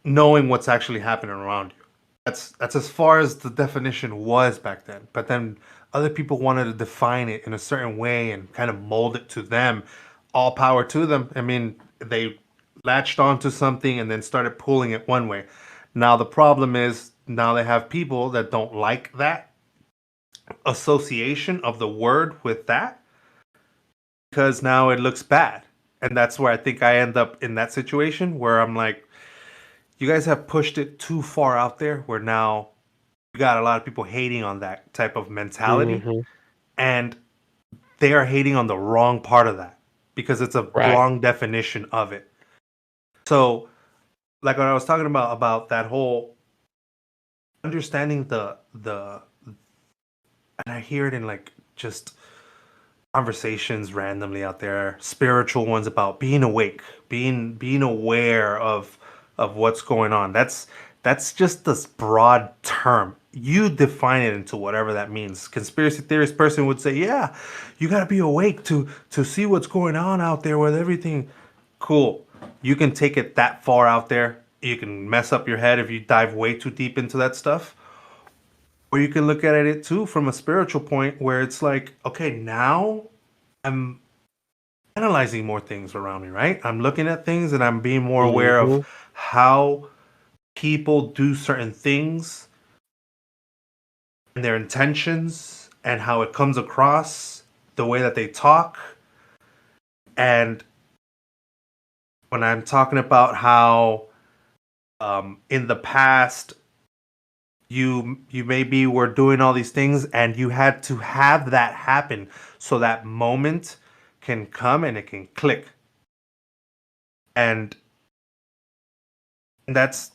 knowing what's actually happening around you. That's as far as the definition was back then. But then other people wanted to define it in a certain way and kind of mold it to them. All power to them. I mean, they latched onto something and then started pulling it one way. Now the problem is now they have people that don't like that association of the word with that, because now it looks bad. And that's where I think I end up in that situation where I'm like, you guys have pushed it too far out there where now you got a lot of people hating on that type of mentality, Mm-hmm. and they are hating on the wrong part of that because it's a Right. wrong definition of it. So, like what I was talking about that whole understanding the and I hear it in like just conversations randomly out there, spiritual ones about being awake, being aware of what's going on. That's just this broad term. You define it into whatever that means. Conspiracy theorist person would say, yeah, you got to be awake to see what's going on out there with everything. Cool. You can take it that far out there. You can mess up your head if you dive way too deep into that stuff. Or you can look at it too from a spiritual point where it's like, okay, now I'm analyzing more things around me, right? I'm looking at things and I'm being more aware of Mm-hmm. how people do certain things and their intentions and how it comes across, the way that they talk. And when I'm talking about how in the past you maybe were doing all these things and you had to have that happen so that moment can come and it can click. And that's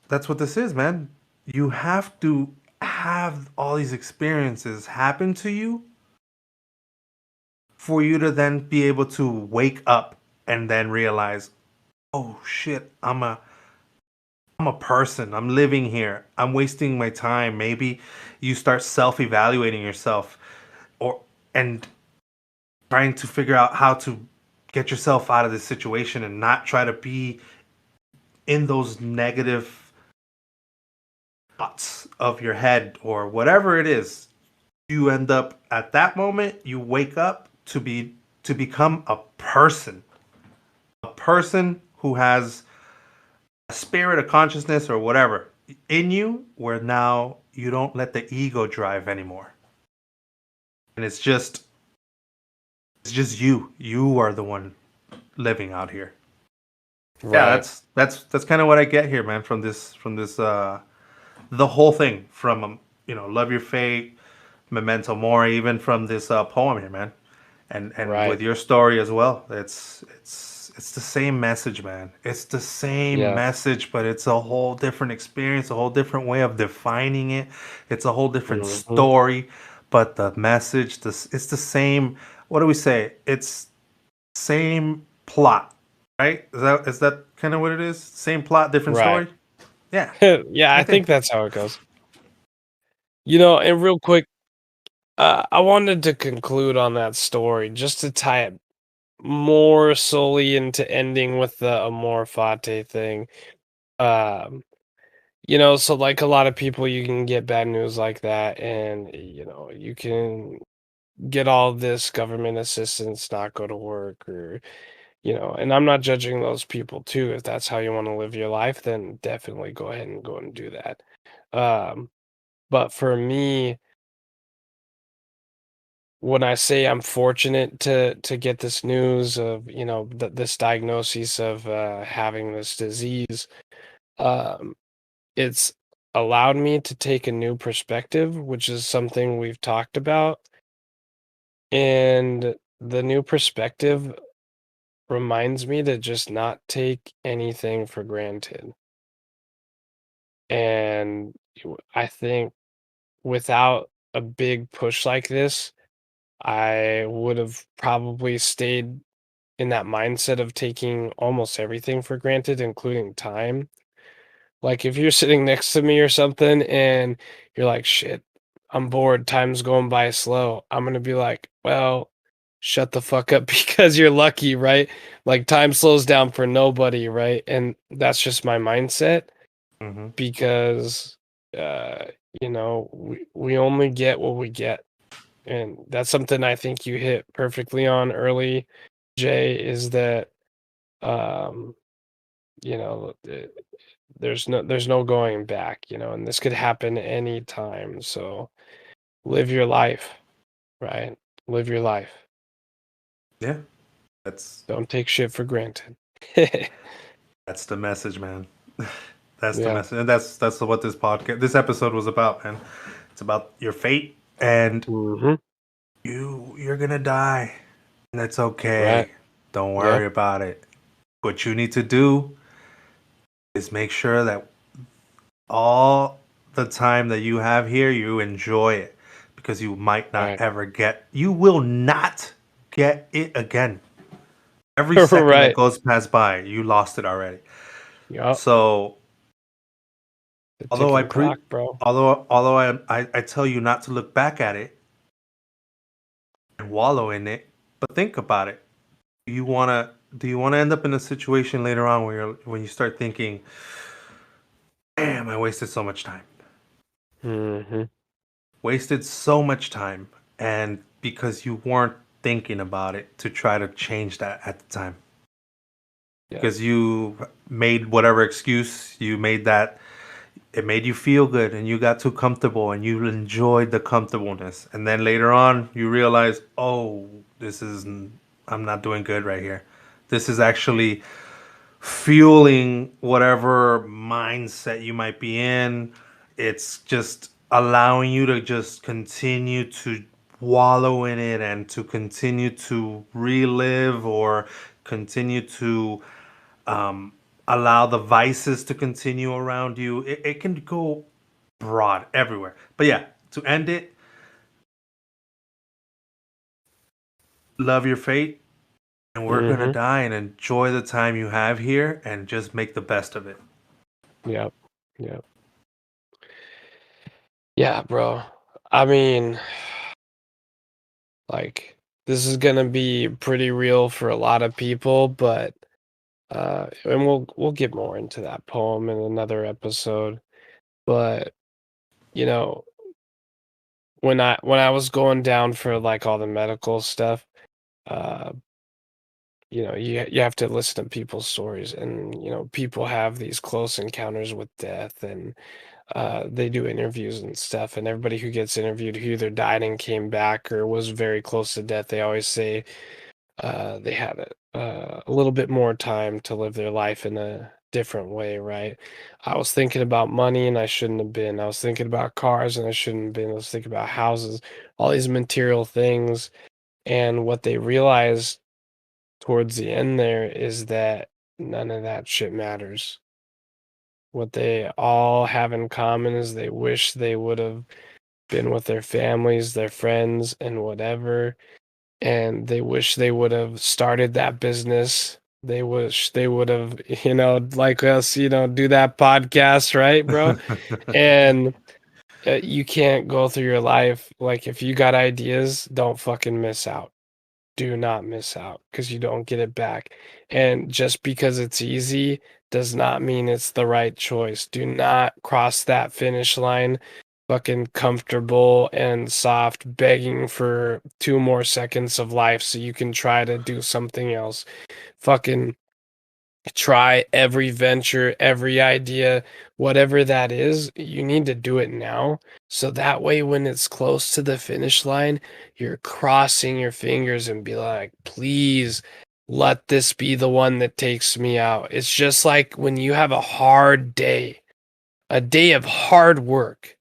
what this is, man. You have to have all these experiences happen to you for you to then be able to wake up and then realize, oh shit, I'm a person. I'm living here. I'm wasting my time. Maybe you start self-evaluating yourself or and trying to figure out how to get yourself out of this situation and not try to be in those negative thoughts of your head or whatever it is. You end up at that moment, you wake up to become a person who has a spirit, a consciousness, or whatever in you, where now you don't let the ego drive anymore, and it's just you. You are the one living out here. Yeah, Right. that's kind of what I get here, man. From this the whole thing from love your fate, Memento Mori, even from this poem here, man, and Right. with your story as well. It's the same message, man. It's the same Yeah. message, but it's a whole different experience, a whole different way of defining it. It's a whole different Hmm. story, but the message, it's the same. What do we say? It's same plot, right? Is that kind of what it is? Same plot, different Right. story. Yeah, Yeah, I I think think. that's how it goes. And real quick, I wanted to conclude on that story just to tie it more solely into ending with the Amor Fati thing. Um, so like a lot of people, you can get bad news like that, and you can get all this government assistance, not go to work, or and I'm not judging those people too. If that's how you want to live your life, then definitely go ahead and go and do that. Um, but for me, when I say I'm fortunate to get this news of, this diagnosis of having this disease, um, it's allowed me to take a new perspective, which is something we've talked about. And the new perspective reminds me to just not take anything for granted. And I think without a big push like this, I would have probably stayed in that mindset of taking almost everything for granted, including time. Like if you're sitting next to me or something and you're like, shit, I'm bored, time's going by slow. I'm gonna be like, well, shut the fuck up because you're lucky, right? Like time slows down for nobody, right? And that's just my mindset Hmm. because uh, we only get what we get. And that's something I think you hit perfectly on early, Jay, is that um, there's no going back, and this could happen anytime. So live your life, right? Live your life. Yeah, that's Don't take shit for granted. that's the message, man. That's the Yeah. message, and that's what this episode was about, man. It's about your fate, and Hmm. you're gonna die, and it's Right. okay. Don't Yeah. worry about it. What you need to do is make sure that all the time that you have here, you enjoy it, because Right. you will not get it again. Every second that Right. goes past by, you lost it already. Yup. So The although I ticking pre clock, bro. although I tell you not to look back at it and wallow in it, but think about it. Do you wanna end up in a situation later on when you start thinking, damn, I wasted so much time. Hmm. Wasted so much time, and because you weren't thinking about it to try to change that at the time. Yeah. Because you made whatever excuse you made, that it made you feel good and you got too comfortable and you enjoyed the comfortableness, and then later on you realize, oh, I'm not doing good right here. This is actually fueling whatever mindset you might be in. It's just allowing you to just continue to wallow in it and to continue to relive or continue to um, allow the vices to continue around you. It can go broad everywhere. But yeah, to end it, love your fate, and we're gonna Mm-hmm. die and enjoy the time you have here and just make the best of it. Yep. Yep. Yeah, bro. I mean, like, this is gonna be pretty real for a lot of people, but and we'll get more into that poem in another episode. But you know, when I was going down for like all the medical stuff, uh, you have to listen to people's stories, and people have these close encounters with death, and they do interviews and stuff, and everybody who gets interviewed who either died and came back or was very close to death, they always say they had a little bit more time to live their life in a different way, right? I was thinking about money and I shouldn't have been. I was thinking about cars and I shouldn't have been. I was thinking about houses, all these material things. And what they realized towards the end there is that none of that shit matters. What they all have in common is they wish they would have been with their families, their friends, and whatever, and they wish they would have started that business. They wish they would have, like us, do that podcast, right, bro? And you can't go through your life like if you got ideas, don't fucking miss out. Do not miss out because you don't get it back. And just because it's easy does not mean it's the right choice. Do not cross that finish line fucking comfortable and soft, begging for 2 more seconds of life so you can try to do something else. Fucking try every venture, every idea, whatever that is, you need to do it now. So that way, when it's close to the finish line, you're crossing your fingers and be like, please let this be the one that takes me out. It's just like when you have a hard day, a day of hard work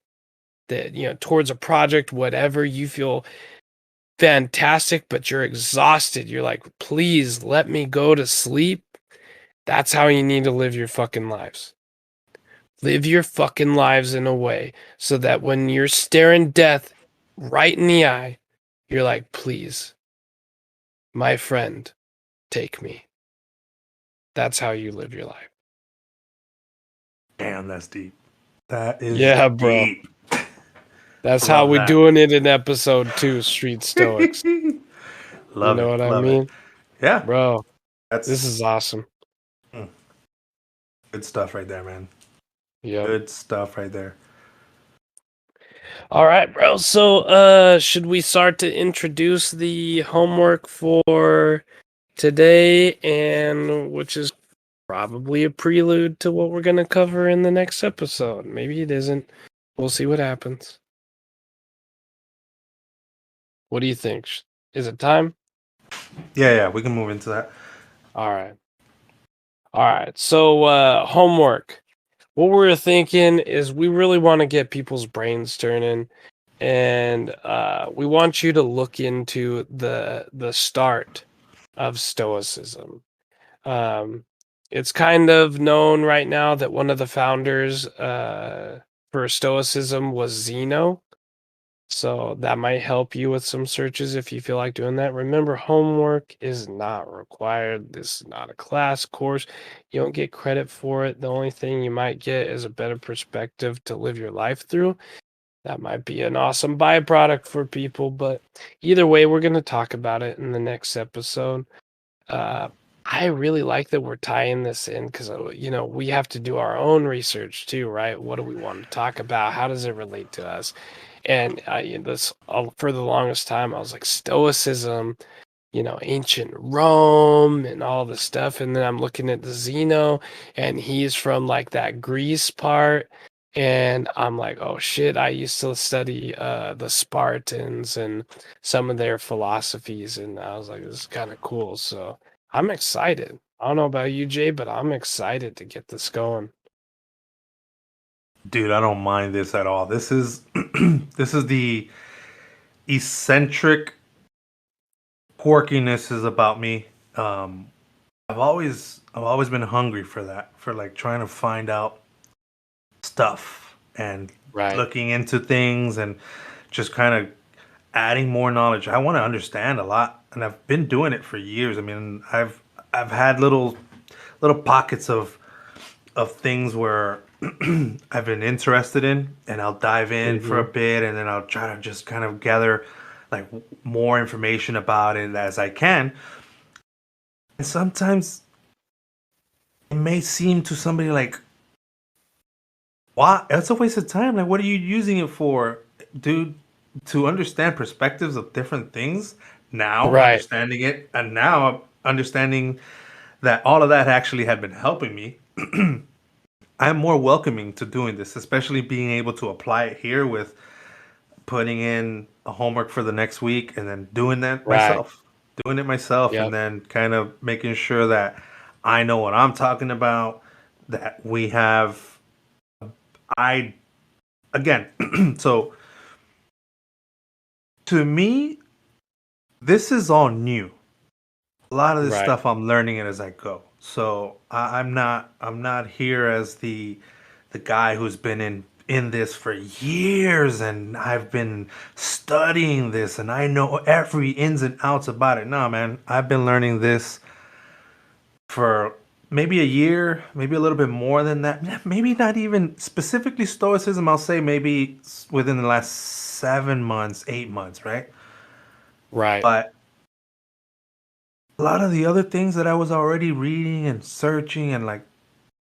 that, towards a project, whatever, you feel fantastic, but you're exhausted. You're like, please let me go to sleep. That's how you need to live your fucking lives. Live your fucking lives in a way so that when you're staring death right in the eye, you're like, please, my friend, take me. That's how you live your life. Damn, that's deep. That is Yeah, bro. deep. That's how Love we that. doing it in episode 2, Street Stoics. You Love know it. what I Love it. mean? Yeah, Bro, this that's is awesome. good stuff right there, man. Yep. Good stuff right there. All right, bro. So, should we start to introduce the homework for today, and which is probably a prelude to what we're going to cover in the next episode? Maybe it isn't. We'll see what happens. What do you think? Is it time? Yeah, we can move into that. All right. All right. So, homework. What we're thinking is we really want to get people's brains turning, and we want you to look into the start of Stoicism. Um, it's kind of known right now that one of the founders for Stoicism was Zeno. So that might help you with some searches if you feel like doing that. Remember, homework is not required. This is not a class course. You don't get credit for it. The only thing you might get is a better perspective to live your life through. That might be an awesome byproduct for people, but either way, we're going to talk about it in the next episode. Uh, I really like that we're tying this in because, we have to do our own research too, right? What do we want to talk about? How does it relate to us? And for the longest time, I was like, Stoicism, ancient Rome and all this stuff. And then I'm looking at the Zeno, and he's from like that Greece part. And I'm like, oh shit, I used to study the Spartans and some of their philosophies. And I was like, this is kind of cool. So I'm excited. I don't know about you, Jay, but I'm excited to get this going. Dude, I don't mind this at all. This is this is the eccentric quirkiness is about me. Um, I've always been hungry for that, for like trying to find out stuff and Right. looking into things and just kind of adding more knowledge. I want to understand a lot, and I've been doing it for years. I mean, I've had little pockets of things where I've been interested in, and I'll dive in for a Mm-hmm. bit, and then I'll try to just kind of gather like more information about it as I can. And sometimes it may seem to somebody like, "What? That's a waste of time. Like, what are you using it for, dude?" To understand perspectives of different things. Now Right. understanding it, and now understanding that all of that actually had been helping me. I'm more welcoming to doing this, especially being able to apply it here with putting in a homework for the next week and then Right. doing it myself, and Yep. then kind of making sure that I know what I'm talking about, that we have, I, again, so to me, this is all new. A lot of this Right. stuff I'm learning it as I go. So I'm not here as the guy who's been in this for years, and I've been studying this and I know every ins and outs about it. No, man, I've been learning this for maybe a year, maybe a little bit more than that. Maybe not even specifically Stoicism. I'll say maybe within the last 7 months, 8 months, right? Right. But a lot of the other things that I was already reading and searching and like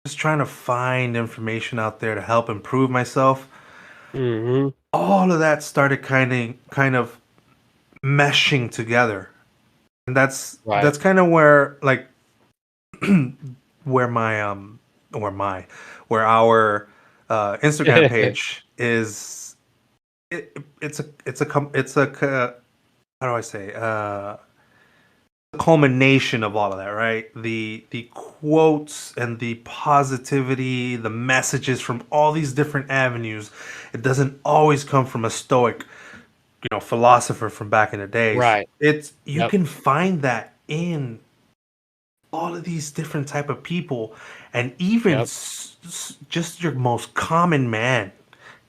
just trying to find information out there to help improve myself, Mm-hmm. all of that started kind of meshing together. And Right. that's kind of where like where my where my where our Instagram page is, how do I say, culmination of all of that, right? The quotes and the positivity, the messages from all these different avenues. It doesn't always come from a stoic, philosopher from back in the days. Right. It's you Yep. can find that in all of these different type of people, and even Yep. just your most common man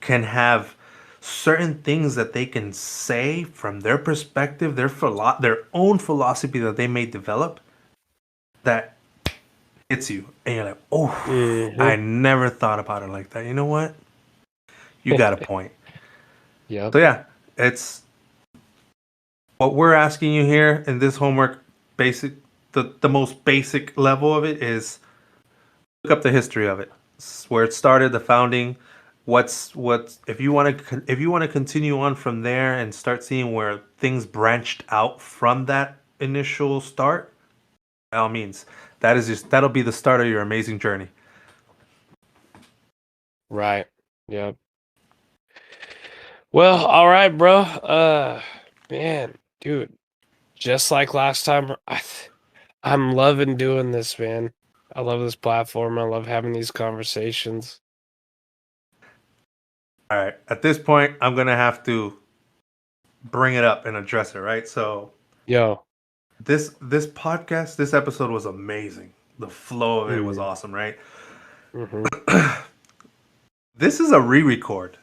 can have certain things that they can say from their perspective, their own philosophy that they may develop, that hits you, and you're like, oh, Mm-hmm. I never thought about it like that. You know what? You got a point. Yep. So yeah, it's what we're asking you here in this homework. Basic, the most basic level of it is look up the history of it, where it started, the founding. What's if you want to continue on from there and start seeing where things branched out from that initial start, by all means, that'll be the start of your amazing journey. Right. Yep. Well, all right, bro. Man, dude, just like last time, I'm loving doing this, man. I love this platform. I love having these conversations. All right, at this point, I'm gonna have to bring it up and address it. Right, so Yo. this podcast, this episode was amazing. The flow of it was Mm. awesome. Right, Mm-hmm. this is a re-record.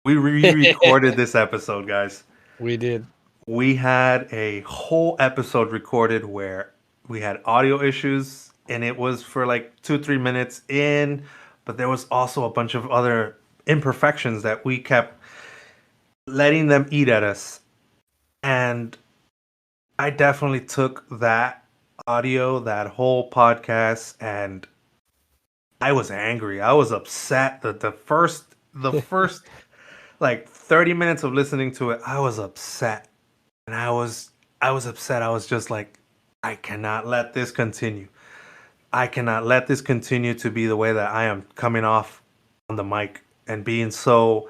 We re-recorded this episode, guys. We did. We had a whole episode recorded where we had audio issues, and it was for like 2 3 minutes in, but there was also a bunch of other imperfections that we kept letting them eat at us. And I definitely took that audio, that whole podcast, and I was angry. I was upset that the first like 30 minutes of listening to it, I was upset. And I was upset. I was just like, I cannot let this continue. I cannot let this continue to be the way that I am coming off on the mic and being so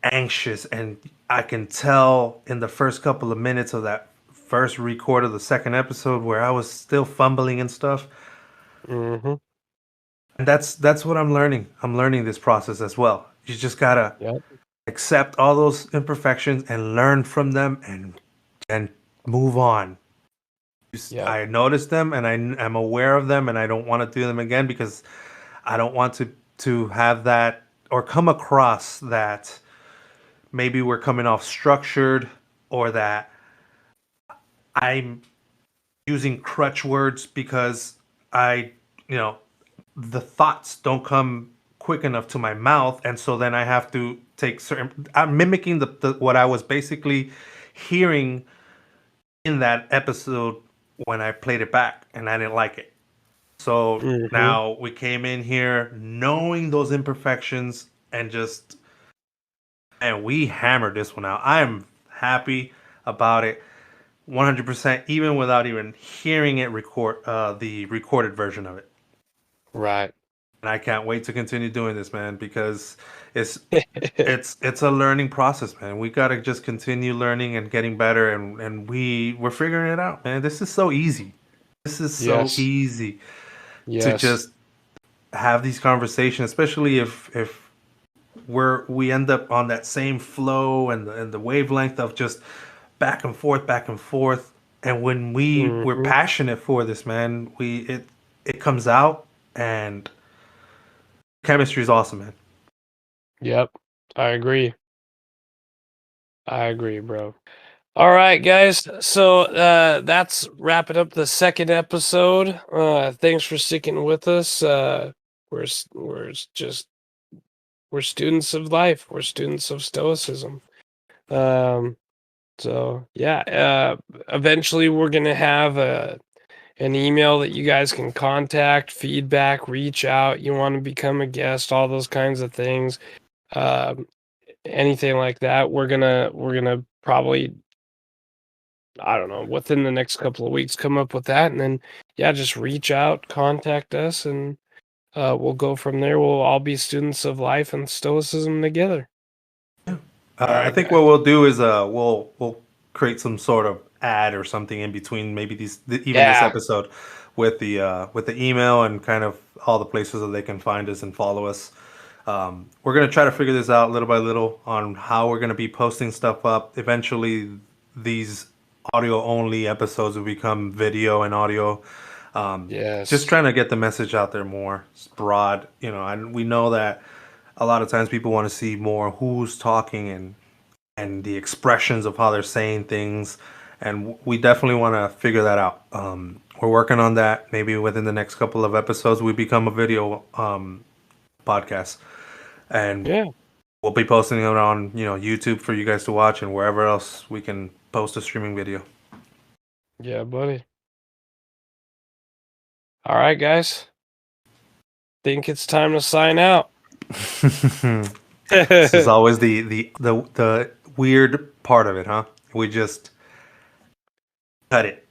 anxious. And I can tell in the first couple of minutes of that first record of the second episode where I was still fumbling and stuff. Mm-hmm. And that's what I'm learning. I'm learning this process as well. You just gotta Yep. accept all those imperfections and learn from them and move on. Yep. I notice them and I'm aware of them and I don't want to do them again because I don't want to have that or come across that maybe we're coming off structured or that I'm using crutch words because I, you know, the thoughts don't come quick enough to my mouth, and so then I have to take certain. I'm mimicking the what I was basically hearing in that episode when I played it back, and I didn't like it. So Mm-hmm. now we came in here knowing those imperfections and just, and we hammered this one out. I am happy about it 100%, even without even hearing it record the recorded version of it. Right. And I can't wait to continue doing this, man, because it's it's a learning process, man. We gotta just continue learning and getting better, and we're figuring it out, man. This is so easy. This is so Yes. easy to Yes. just have these conversations, especially if we end up on that same flow and the wavelength of just back and forth. And when we're Mm-hmm. passionate for this, man, it comes out, and chemistry is awesome, man. Yep. I agree. Bro. All right, guys. So that's wrapping up the second episode. Thanks for sticking with us. We're students of life. We're students of Stoicism. So yeah. Eventually, we're gonna have an email that you guys can contact, feedback, reach out. You want to become a guest, all those kinds of things. Um, Anything like that, we're gonna probably, I don't know, within the next couple of weeks come up with that, and then yeah, just reach out, contact us, and we'll go from there. We'll all be students of life and Stoicism together. All I right, think guys. what we'll do is we'll create some sort of ad or something in between maybe even this Yeah, episode with the email and kind of all the places that they can find us and follow us. We're gonna try to figure this out little by little on how we're gonna be posting stuff up. Eventually, these audio only episodes will become video and audio. Just yes, trying to get the message out there more. It's broad, you know, and we know that a lot of times people want to see more who's talking and the expressions of how they're saying things, and we definitely want to figure that out. We're working on that. Maybe within the next couple of episodes, we become a video podcast, and yeah, we'll be posting it on YouTube for you guys to watch, and wherever else we can post a streaming video. yeah, buddy. All right, guys. Think it's time to sign out. This is always the weird part of it, huh? We just cut it.